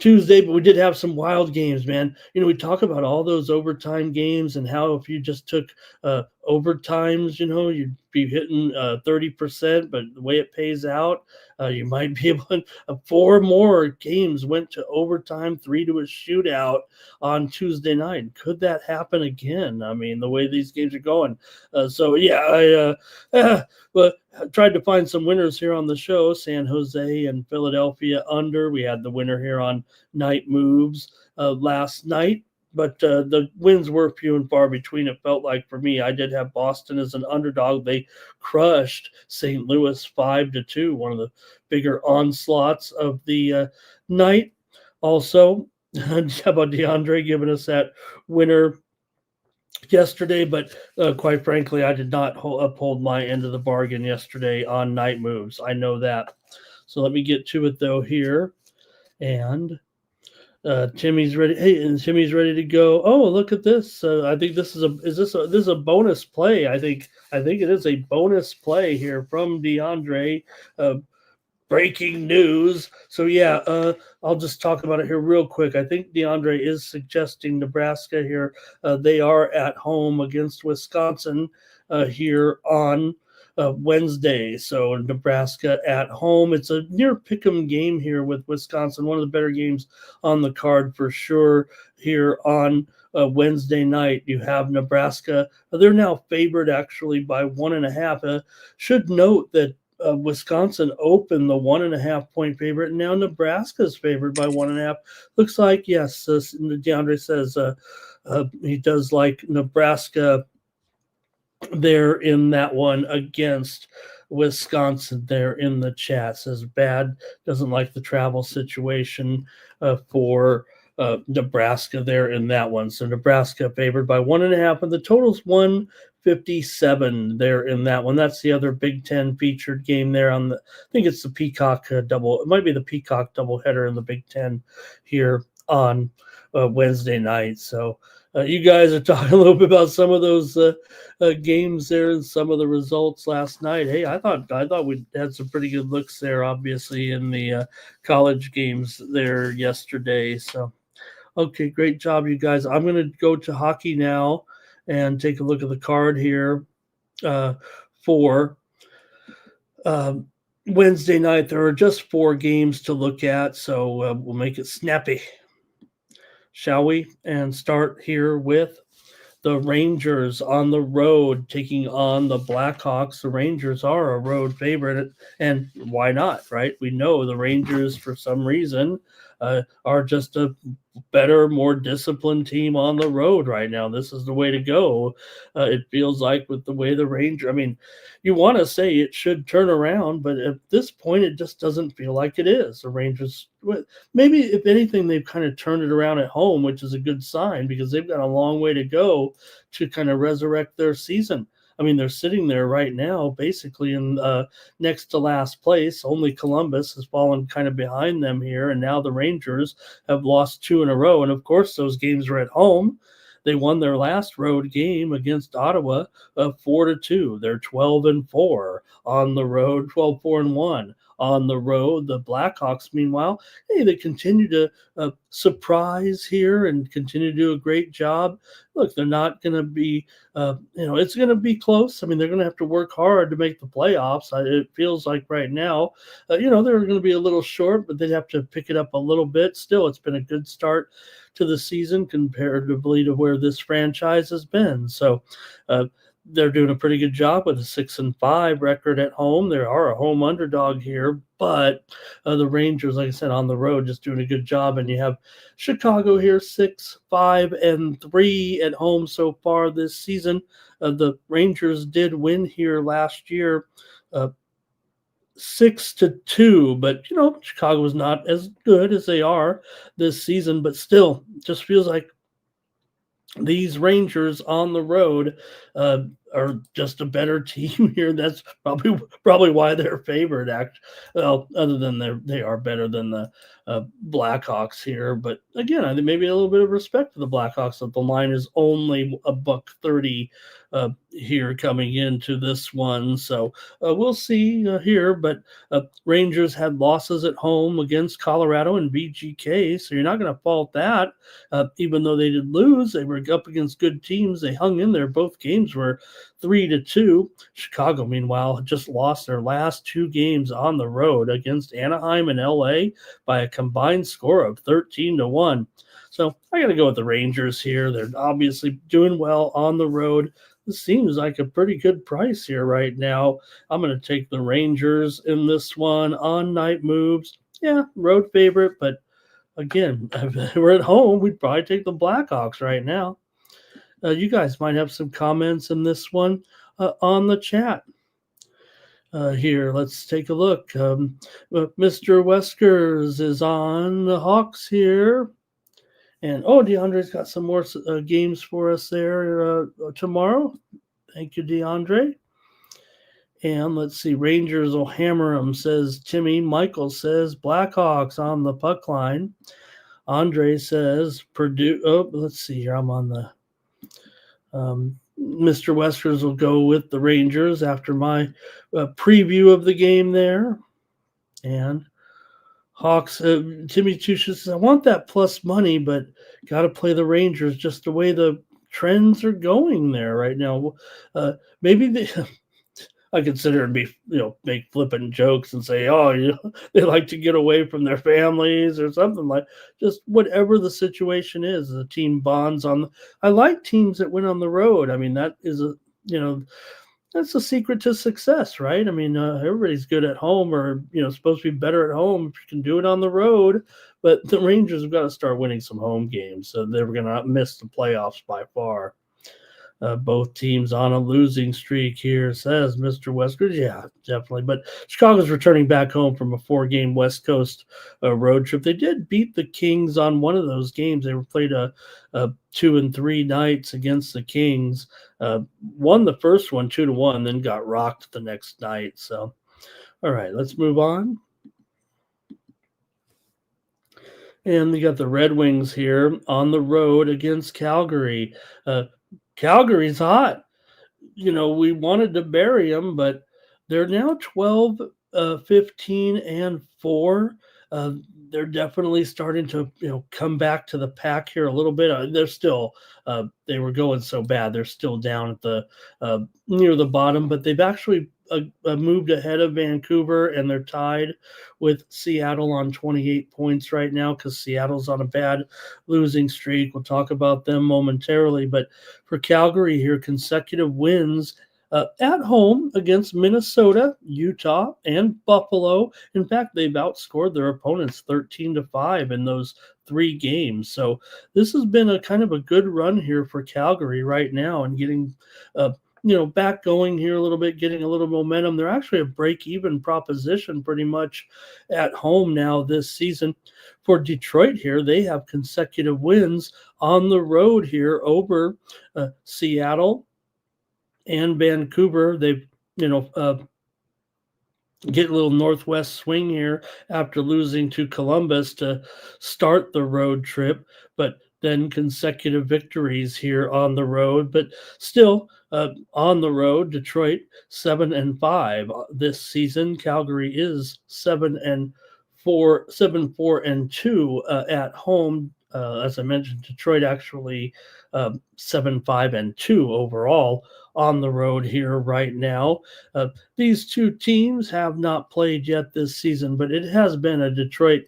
Tuesday, but we did have some wild games, man. We talk about all those overtime games and how if you just took overtimes, you'd be hitting 30%, but the way it pays out, you might be able to, 4 more games went to overtime, 3 to a shootout on Tuesday night. Could that happen again? I mean, the way these games are going. But I tried to find some winners here on the show. San Jose and Philadelphia under. We had the winner here on Night Moves last night. But the wins were few and far between, it felt like for me. I did have Boston as an underdog. They crushed St. Louis 5-2, one of the bigger onslaughts of the night. Also, how about DeAndre giving us that winner yesterday? But quite frankly, I did not uphold my end of the bargain yesterday on Night Moves. I know that. So let me get to it, though, here. And Timmy's ready. Hey, and Timmy's ready to go. Oh, look at this! I think this is a bonus play. I think it is a bonus play here from DeAndre. Breaking news. So yeah, I'll just talk about it here real quick. I think DeAndre is suggesting Nebraska here. They are at home against Wisconsin here on Wednesday. So Nebraska at home. It's a near pick'em game here with Wisconsin. One of the better games on the card for sure here on Wednesday night. You have Nebraska. They're now favored actually by 1.5. Should note that Wisconsin opened the 1.5 point favorite, and now Nebraska's favored by 1.5. Looks like, yes, DeAndre says he does like Nebraska there in that one against Wisconsin there in the chat. Says bad, doesn't like the travel situation for Nebraska there in that one. So Nebraska favored by 1.5, and the total's 157 there in that one. That's the other Big Ten featured game there on the. I think it's the Peacock double. It might be the Peacock doubleheader in the Big Ten here on Wednesday night. So you guys are talking a little bit about some of those games there and some of the results last night. Hey, I thought we had some pretty good looks there, obviously in the college games there yesterday. So, okay, great job, you guys. I'm going to go to hockey now and take a look at the card here for Wednesday night. There are just 4 games to look at, so we'll make it snappy. Shall we? And start here with the Rangers on the road taking on the Blackhawks. The Rangers are a road favorite, and why not, right? We know the Rangers, for some reason, are just a better, more disciplined team on the road right now. This is the way to go. It feels like with the way the Rangers, I mean, you want to say it should turn around, but at this point, it just doesn't feel like it is. The Rangers, maybe if anything, they've kind of turned it around at home, which is a good sign because they've got a long way to go to kind of resurrect their season. I mean, they're sitting there right now, basically in next to last place. Only Columbus has fallen kind of behind them here, and now the Rangers have lost 2 in a row. And of course, those games were at home. They won their last road game against Ottawa 4-2. They're 12-4 on the road, 12-4-1 on the road. The Blackhawks, meanwhile, hey, they continue to surprise here and continue to do a great job. Look, they're not going to be, it's going to be close. I mean, they're going to have to work hard to make the playoffs. It feels like right now, they're going to be a little short, but they'd have to pick it up a little bit. Still, it's been a good start to the season comparatively to where this franchise has been. So, they're doing a pretty good job with a 6-5 record at home. They are a home underdog here, but the Rangers, like I said, on the road, just doing a good job. And you have Chicago here, 6-5-3 at home so far this season. The Rangers did win here last year, 6-2, but Chicago was not as good as they are this season, but still just feels like these Rangers on the road are just a better team here. That's probably why they're favored. Well, other than they are better than the Blackhawks here. But again, I think maybe a little bit of respect to the Blackhawks that the line is only $1.30 here coming into this one. So we'll see here. But Rangers had losses at home against Colorado and VGK, so you're not going to fault that. Even though they did lose, they were up against good teams. They hung in there. Both games were 3-2. Chicago, meanwhile, just lost their last 2 games on the road against Anaheim and LA by a combined score of 13-1. So I got to go with the Rangers here. They're obviously doing well on the road. This seems like a pretty good price here right now. I'm going to take the Rangers in this one on night moves. Yeah, road favorite, but again, if we're at home, we'd probably take the Blackhawks right now. You guys might have some comments in this one on the chat. Here, let's take a look. Mr. Weskers is on the Hawks here. And, DeAndre's got some more games for us there tomorrow. Thank you, DeAndre. And let's see, Rangers will hammer them, says Timmy. Michael says Blackhawks on the puck line. Andre says Purdue. Oh, let's see here. I'm on the Mr. Weskers will go with the Rangers after my preview of the game there. And Hawks, Timmy Tusha says, I want that plus money, but got to play the Rangers just the way the trends are going there right now. Maybe I consider and be, make flippant jokes and say, they like to get away from their families or something like just whatever the situation is. The team bonds on. I like teams that win on the road. I mean, that is that's the secret to success, right? I mean, everybody's good at home or, supposed to be better at home if you can do it on the road. But the Rangers have got to start winning some home games. So they're going to miss the playoffs by far. Both teams on a losing streak here, says Mr. Wesker. Yeah, definitely. But Chicago's returning back home from a 4-game West Coast road trip. They did beat the Kings on one of those games. They were played a 2 and 3 nights against the Kings. Won the first one 2-1, then got rocked the next night. So, all right, let's move on. And we got the Red Wings here on the road against Calgary. Calgary's hot. We wanted to bury them, but they're now 12, 15, and 4. Uh, they're definitely starting to, come back to the pack here a little bit. They're still, they were going so bad. They're still down at the near the bottom, but they've actually moved ahead of Vancouver, and they're tied with Seattle on 28 points right now because Seattle's on a bad losing streak. We'll talk about them momentarily, but for Calgary here, consecutive wins at home against Minnesota, Utah, and Buffalo. In fact, they've outscored their opponents 13-5 in those 3 games. So this has been a kind of a good run here for Calgary right now, and getting back going here a little bit, getting a little momentum. They're actually a break-even proposition pretty much at home now this season. For Detroit here, they have consecutive wins on the road here over Seattle and Vancouver. They've, get a little northwest swing here after losing to Columbus to start the road trip, but then consecutive victories here on the road. But still, on the road, Detroit 7-5 this season. Calgary is 7-4, 7-4-2 at home. As I mentioned, Detroit actually 7-5-2 overall on the road here right now. These two teams have not played yet this season, but it has been a Detroit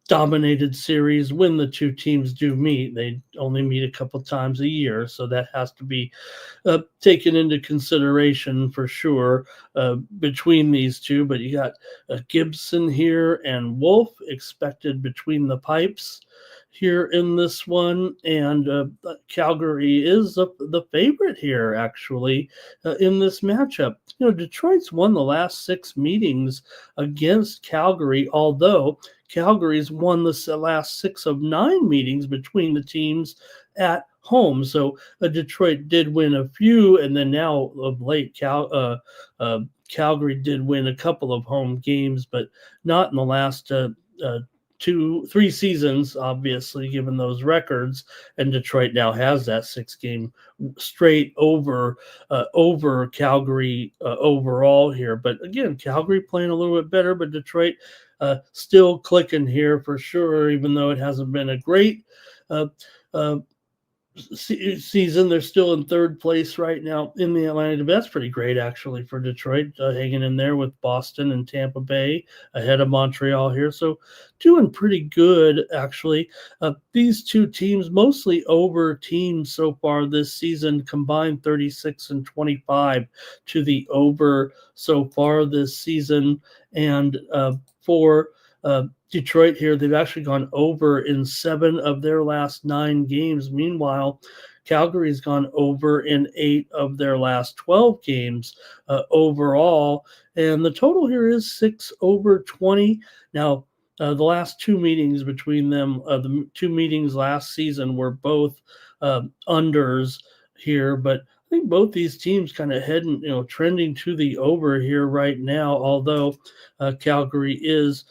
dominated series when the two teams do meet. They only meet a couple times a year, so that has to be taken into consideration for sure between these two. But you got Gibson here and Wolf expected between the pipes here in this one, and Calgary is the favorite here actually in this matchup. Detroit's won the last 6 meetings against Calgary, although Calgary's won the last 6 of 9 meetings between the teams at home. So Detroit did win a few, and then now of late Calgary did win a couple of home games, but not in the last 2-3 seasons, obviously, given those records. And Detroit now has that 6-game straight over Calgary overall here. But again, Calgary playing a little bit better, but Detroit still clicking here for sure, even though it hasn't been a great season. They're still in 3rd place right now in the Atlantic Division. That's pretty great actually for Detroit, hanging in there with Boston and Tampa Bay ahead of Montreal here. So doing pretty good actually. These two teams, mostly over teams so far this season, combined 36-25 to the over so far this season. And for Detroit here, they've actually gone over in 7 of their last 9 games. Meanwhile, Calgary's gone over in 8 of their last 12 games overall. And the total here is 6/20. Now, the last 2 meetings between them, the 2 meetings last season were both unders here, but I think both these teams kind of heading, trending to the over here right now, although Calgary is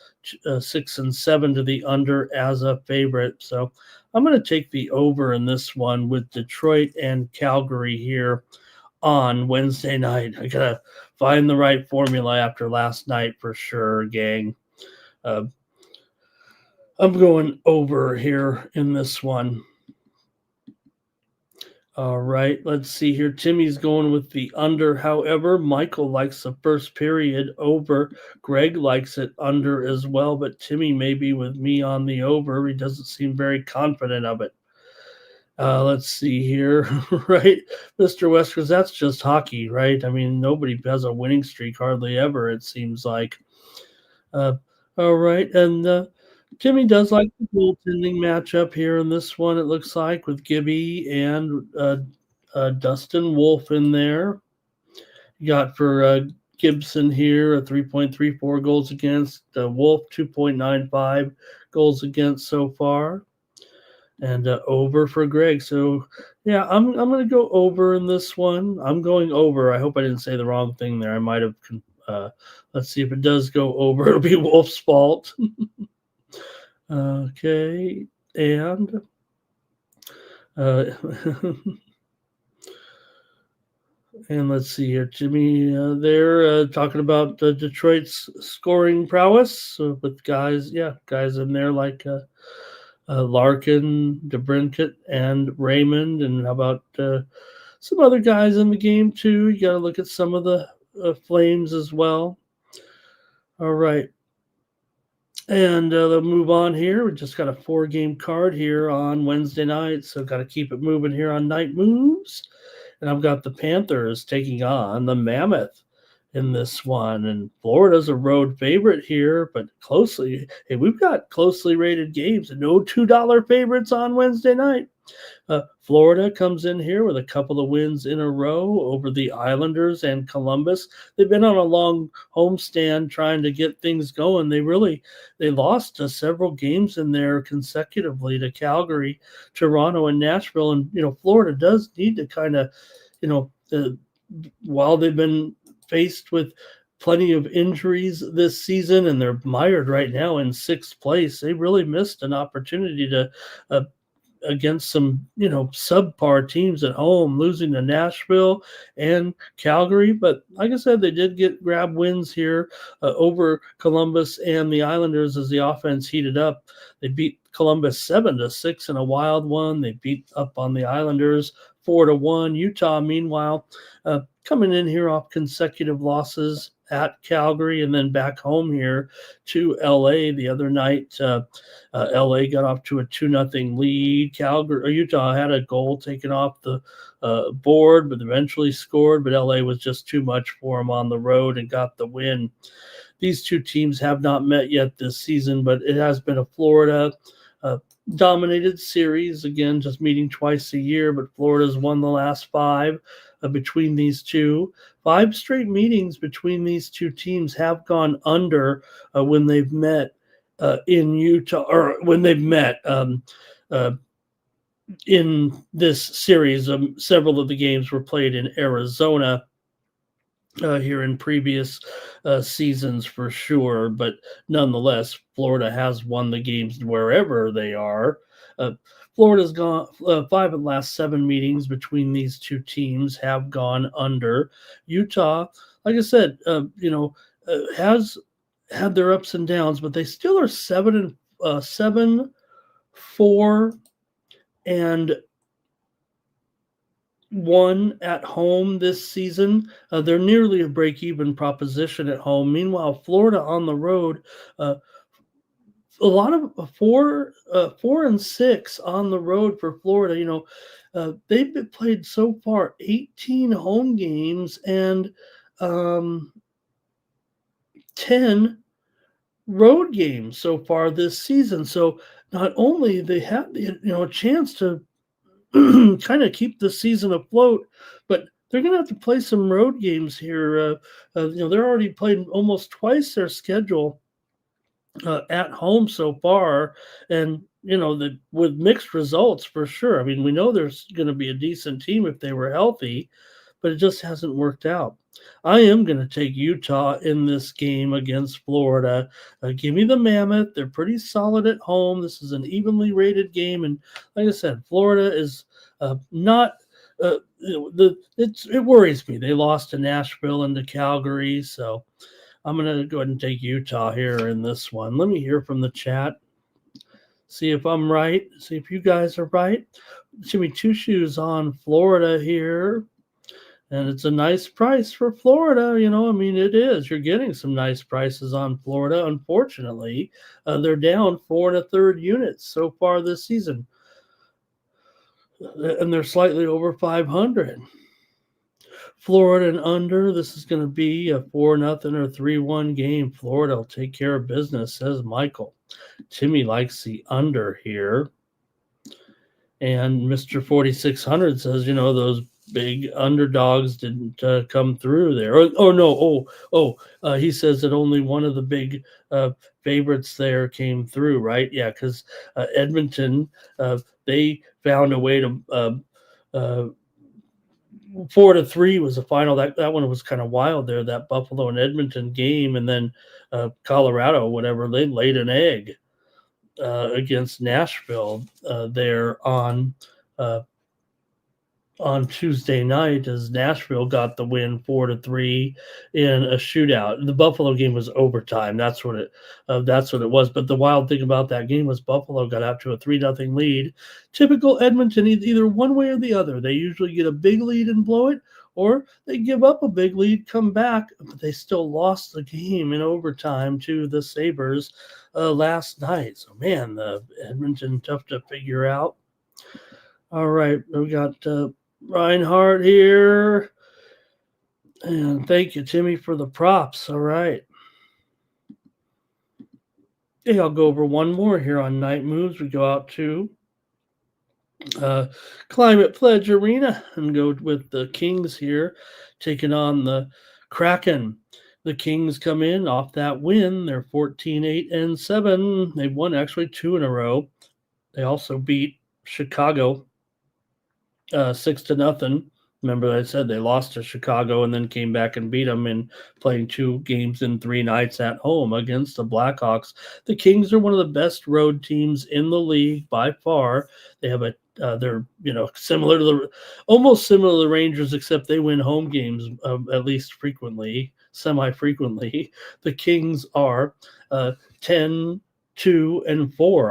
6-7 to the under as a favorite. So I'm going to take the over in this one with Detroit and Calgary here on Wednesday night. I got to find the right formula after last night for sure, gang. I'm going over here in this one. All right, let's see here. Timmy's going with the under. However, Michael likes the first period over. Greg likes it under as well, but Timmy may be with me on the over. He doesn't seem very confident of it. Let's see here, right, Mr. Weskers, that's just hockey, right? I mean, nobody has a winning streak hardly ever, it seems like. All right, and Timmy does like the goaltending matchup here in this one, it looks like, with Gibby and Dustin Wolf in there. You got for Gibson here a 3.34 goals against. Wolf 2.95 goals against so far, and over for Greg. So yeah, I'm going to go over in this one. I'm going over. I hope I didn't say the wrong thing there. I might have. Let's see if it does go over. It'll be Wolf's fault. Okay, and and let's see here, Jimmy. They're talking about Detroit's scoring prowess with guys in there like Larkin, DeBrincat, and Raymond. And how about some other guys in the game too? You got to look at some of the Flames as well. All right. And they'll move on here. We just got a 4-game card here on Wednesday night, so got to keep it moving here on Night Moves. And I've got the Panthers taking on the Mammoth in this one. And Florida's a road favorite here, but we've got closely rated games and no $2 favorites on Wednesday night. Florida comes in here with a couple of wins in a row over the Islanders and Columbus. They've been on a long homestand trying to get things going. They lost several games in there consecutively to Calgary, Toronto, and Nashville. And, Florida does need to kind of, while they've been faced with plenty of injuries this season and they're mired right now in 6th place, they really missed an opportunity to against some, subpar teams at home, losing to Nashville and Calgary. But like I said, they did grab wins here over Columbus and the Islanders as the offense heated up. They beat Columbus 7-6 in a wild one. They beat up on the Islanders 4-1. Utah, meanwhile, coming in here off consecutive losses at Calgary and then back home here to LA the other night. LA got off to a 2-0 lead. Utah had a goal taken off the board, but eventually scored. But LA was just too much for them on the road and got the win. These two teams have not met yet this season, but it has been a Florida dominated series. Again, just meeting twice a year, but Florida's won the last 5 between these two. 5 straight meetings between these two teams have gone under when they've met in Utah, or when they've met in this series. Several of the games were played in Arizona here in previous seasons for sure, but nonetheless, Florida has won the games wherever they are. Florida's gone 5 of the last 7 meetings between these two teams have gone under. Utah, like I said, has had their ups and downs, but they still are 7-4 and 1 at home this season. They're nearly a break-even proposition at home. Meanwhile, Florida on the road, a lot of 4-6 on the road for Florida. They've been played so far 18 home games and 10 road games so far this season. So not only they have a chance to kind of keep the season afloat, but they're going to have to play some road games here. They're already played almost twice their schedule at home so far, and with mixed results for sure. I mean, we know there's going to be a decent team if they were healthy, but it just hasn't worked out. I am going to take Utah in this game against Florida. Give me the Mammoth. They're pretty solid at home. This is an evenly rated game, and like I said, Florida is not. It worries me. They lost to Nashville and to Calgary, so I'm going to go ahead and take Utah here in this one. Let me hear from the chat. See if I'm right. See if you guys are right. Jimmy Two Shoes on Florida here. And it's a nice price for Florida. It is. You're getting some nice prices on Florida. Unfortunately, they're down 4 1/3 units so far this season. And they're slightly over 500. Florida and under. This is going to be a 4-0 or 3-1 game. Florida will take care of business, says Michael. Timmy likes the under here. And Mr. 4600 says, those big underdogs didn't come through there. Oh no, he says that only one of the big favorites there came through, right? Yeah, because Edmonton, they found a way to. Uh, 4-3 was the final. That one was kind of wild there. That Buffalo and Edmonton game, and then Colorado, whatever, they laid an egg against Nashville there uh, on Tuesday night as Nashville got the win 4-3 in a shootout. The Buffalo game was overtime. That's what it was. But the wild thing about that game was Buffalo got out to a 3-0 lead. Typical Edmonton, either one way or the other. They usually get a big lead and blow it, or they give up a big lead, come back, but they still lost the game in overtime to the Sabres last night. So man, the Edmonton tough to figure out. All right, we got Reinhardt here. And thank you, Timmy, for the props. All right. Okay, I'll go over one more here on Night Moves. We go out to Climate Pledge Arena and go with the Kings here, taking on the Kraken. The Kings come in off that win. They're 14-8-7. They've won actually 2 in a row. They also beat Chicago 6-0. Remember, I said they lost to Chicago and then came back and beat them in playing 2 games in 3 nights at home against the Blackhawks. The Kings are one of the best road teams in the league by far. They have they're similar to almost similar to the Rangers, except they win home games at least semi-frequently. The Kings are 10-2-4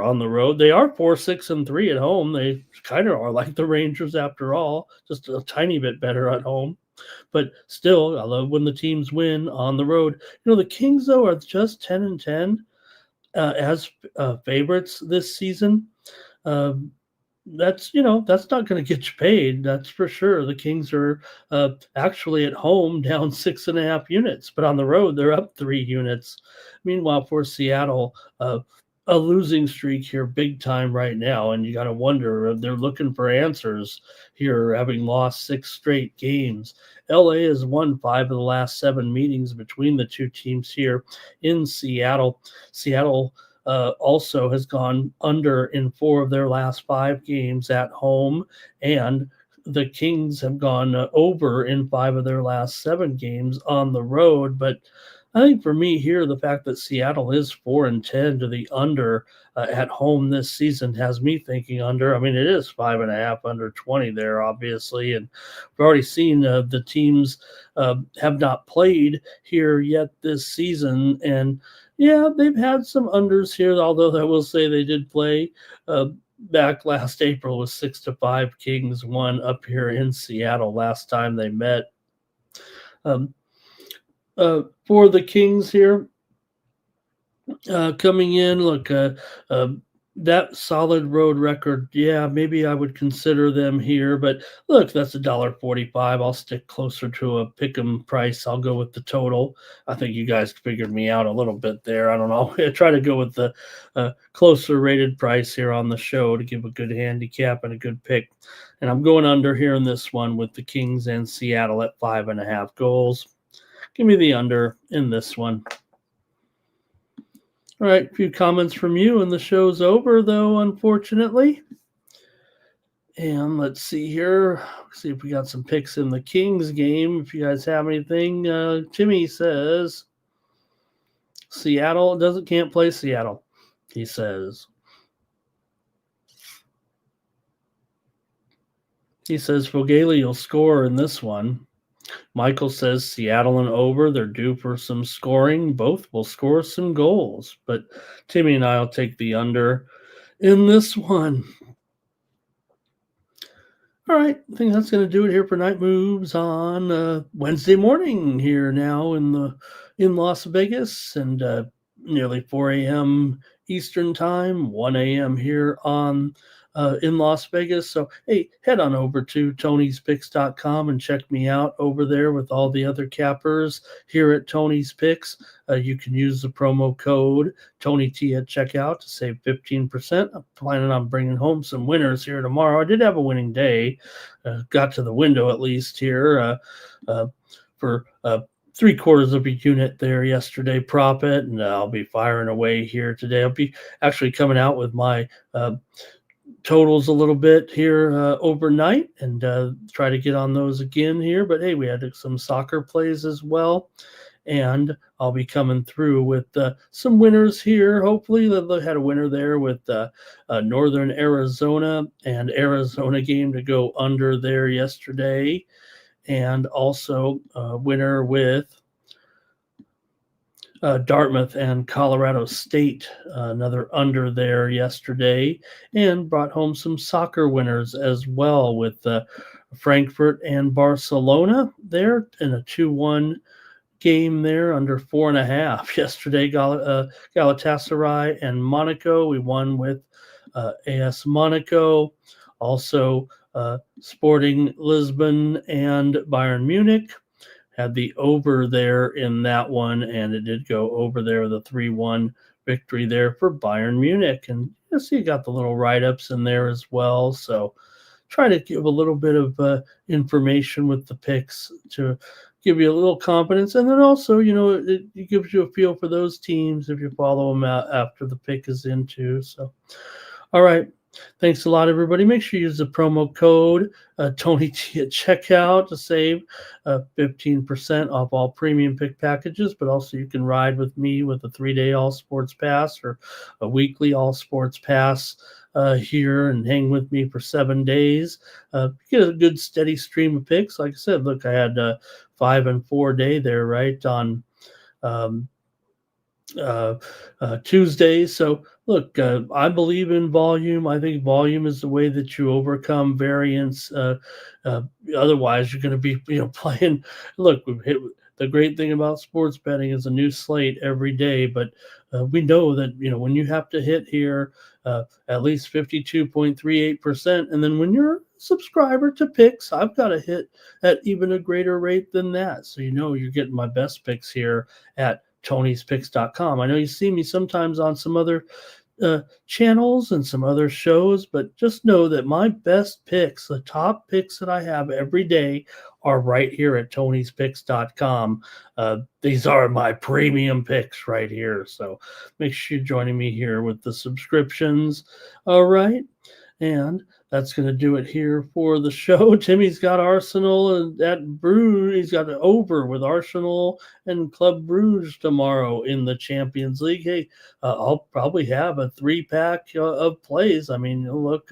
on the road. They are 4-6-3 at home. They kind of are like the Rangers after all, just a tiny bit better at home. But still, I love when the teams win on the road. The Kings, though, are just 10-10 as favorites this season. That's not going to get you paid. That's for sure. The Kings are actually at home down 6.5 units, but on the road they're up 3 units. Meanwhile, for Seattle, a losing streak here big time right now, and you got to wonder if they're looking for answers here, having lost 6 straight games. LA has won 5 of the last 7 meetings between the two teams here in Seattle. Seattle also has gone under in 4 of their last 5 games at home, and the Kings have gone over in 5 of their last 7 games on the road. But I think for me here, the fact that Seattle is 4-10 to the under at home this season has me thinking under. I mean, it is 5.5 under 20 there, obviously, and we've already seen the teams have not played here yet this season, and yeah, they've had some unders here, although I will say they did play back last April with 6-5. Kings won up here in Seattle last time they met. For the Kings here, coming in, look, that solid road record, yeah, maybe I would consider them here. But look, that's $1.45. I'll stick closer to a pick'em price. I'll go with the total. I think you guys figured me out a little bit there. I don't know. I try to go with the closer rated price here on the show to give a good handicap and a good pick. And I'm going under here in this one with the Kings and Seattle at 5.5 goals. Give me the under in this one. All right, a few comments from you, and the show's over, though, unfortunately. And let's see here. See if we got some picks in the Kings game. If you guys have anything, Timmy says Seattle can't play Seattle, he says. He says Fogelli will score in this one. Michael says Seattle and over. They're due for some scoring. Both will score some goals. But Timmy and I will take the under in this one. All right. I think that's going to do it here for Night Moves on Wednesday morning here now in Las Vegas, and nearly 4 a.m. Eastern time, 1 a.m. here on in Las Vegas. So, hey, head on over to Tony'sPicks.com and check me out over there with all the other cappers here at Tony's Picks. You can use the promo code TonyT at checkout to save 15%. I'm planning on bringing home some winners here tomorrow. I did have a winning day. Got to the window at least here for 3/4 of a unit there yesterday profit, and I'll be firing away here today. I'll be actually coming out with my totals a little bit here overnight and try to get on those again here. But hey, we had some soccer plays as well, and I'll be coming through with some winners here. Hopefully, they had a winner there with Northern Arizona and Arizona game to go under there yesterday, and also a winner with Dartmouth and Colorado State, another under there yesterday, and brought home some soccer winners as well with Frankfurt and Barcelona there in a 2-1 game there under 4.5. Yesterday, Galatasaray and Monaco, we won with AS Monaco. Also, Sporting Lisbon and Bayern Munich. Had the over there in that one, and it did go over there with a 3-1 victory there for Bayern Munich. And you see, you got the little write-ups in there as well. So try to give a little bit of information with the picks to give you a little confidence. And then also, it gives you a feel for those teams if you follow them out after the pick is in too. So, all right. Thanks a lot, everybody. Make sure you use the promo code TonyT at checkout to save 15% off all premium pick packages, but also you can ride with me with a 3-day all sports pass or a weekly all sports pass here and hang with me for 7 days. Get a good steady stream of picks. Like I said, look, I had 5 and 4 day there, right, on Tuesday. So look, I believe in volume. I think volume is the way that you overcome variance. Otherwise, you're going to be, playing. Look, the great thing about sports betting is a new slate every day, but we know that when you have to hit here at least 52.38%, and then when you're a subscriber to picks, I've got to hit at even a greater rate than that. So you're getting my best picks here at Tony'sPicks.com. I know you see me sometimes on some other channels and some other shows, but just know that my best picks, the top picks that I have every day, are right here at Tony'sPicks.com. These are my premium picks right here. So make sure you're joining me here with the subscriptions. All right. And that's going to do it here for the show. Timmy's got Arsenal and at Bruges. He's got an over with Arsenal and Club Bruges tomorrow in the Champions League. Hey, I'll probably have a 3-pack of plays. I mean, look,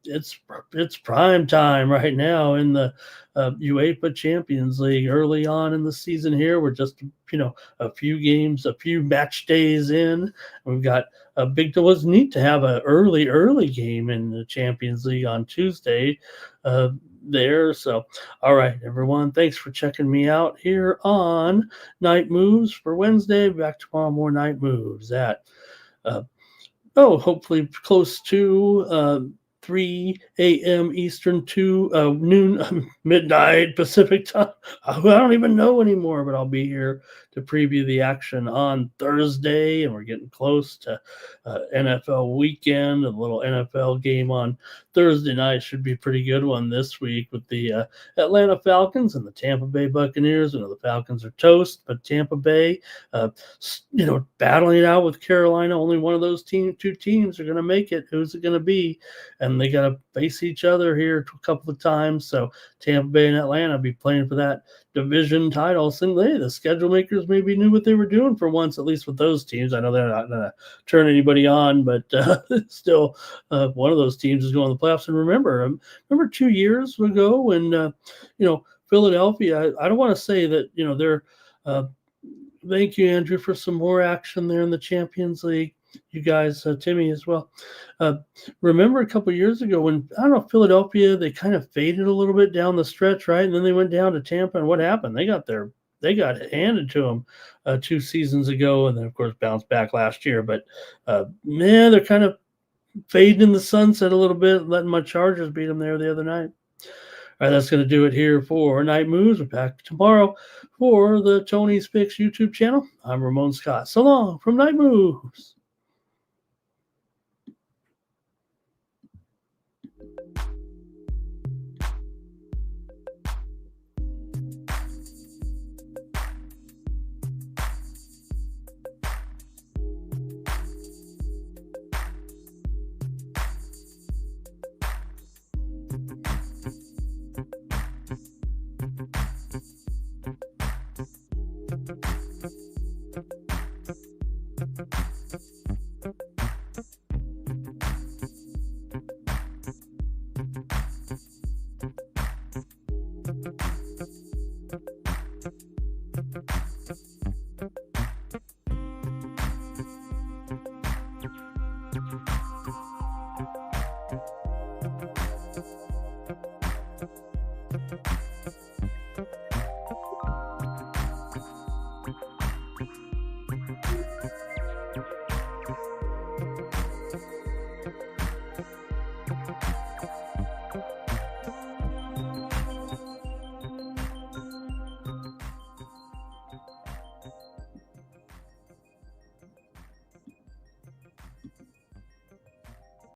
it's prime time right now in the UEFA Champions League. Early on in the season here, we're just a few games, a few match days in. We've got a big. It was neat to have an early game in the Champions League on Tuesday there. So, all right, everyone, thanks for checking me out here on Night Moves for Wednesday. Back tomorrow, more Night Moves at hopefully close to 3 a.m. Eastern to noon, midnight Pacific time. I don't even know anymore, but I'll be here to preview the action on Thursday, and we're getting close to NFL weekend. A little NFL game on Thursday night should be a pretty good one this week with the Atlanta Falcons and the Tampa Bay Buccaneers. The Falcons are toast, but Tampa Bay, battling it out with Carolina. Only one of those two teams are going to make it. Who's it going to be? And they got to face each other here a couple of times. So Tampa Bay and Atlanta will be playing for that division title. Singly, the schedule makers maybe knew what they were doing for once, at least with those teams. I know they're not going to turn anybody on, but still, one of those teams is going to the playoffs. And remember 2 years ago when, Philadelphia, I don't want to say that, they're thank you, Andrew, for some more action there in the Champions League. You guys, Timmy as well. Remember a couple years ago when, Philadelphia, they kind of faded a little bit down the stretch, right? And then they went down to Tampa, and what happened? They got their they got it handed to them 2 seasons ago, and then of course bounced back last year. But man, they're kind of fading in the sunset a little bit, letting my Chargers beat them there the other night. All right, that's going to do it here for Night Moves. We're back tomorrow for the Tony's Picks YouTube channel. I'm Ramon Scott. So long from Night Moves.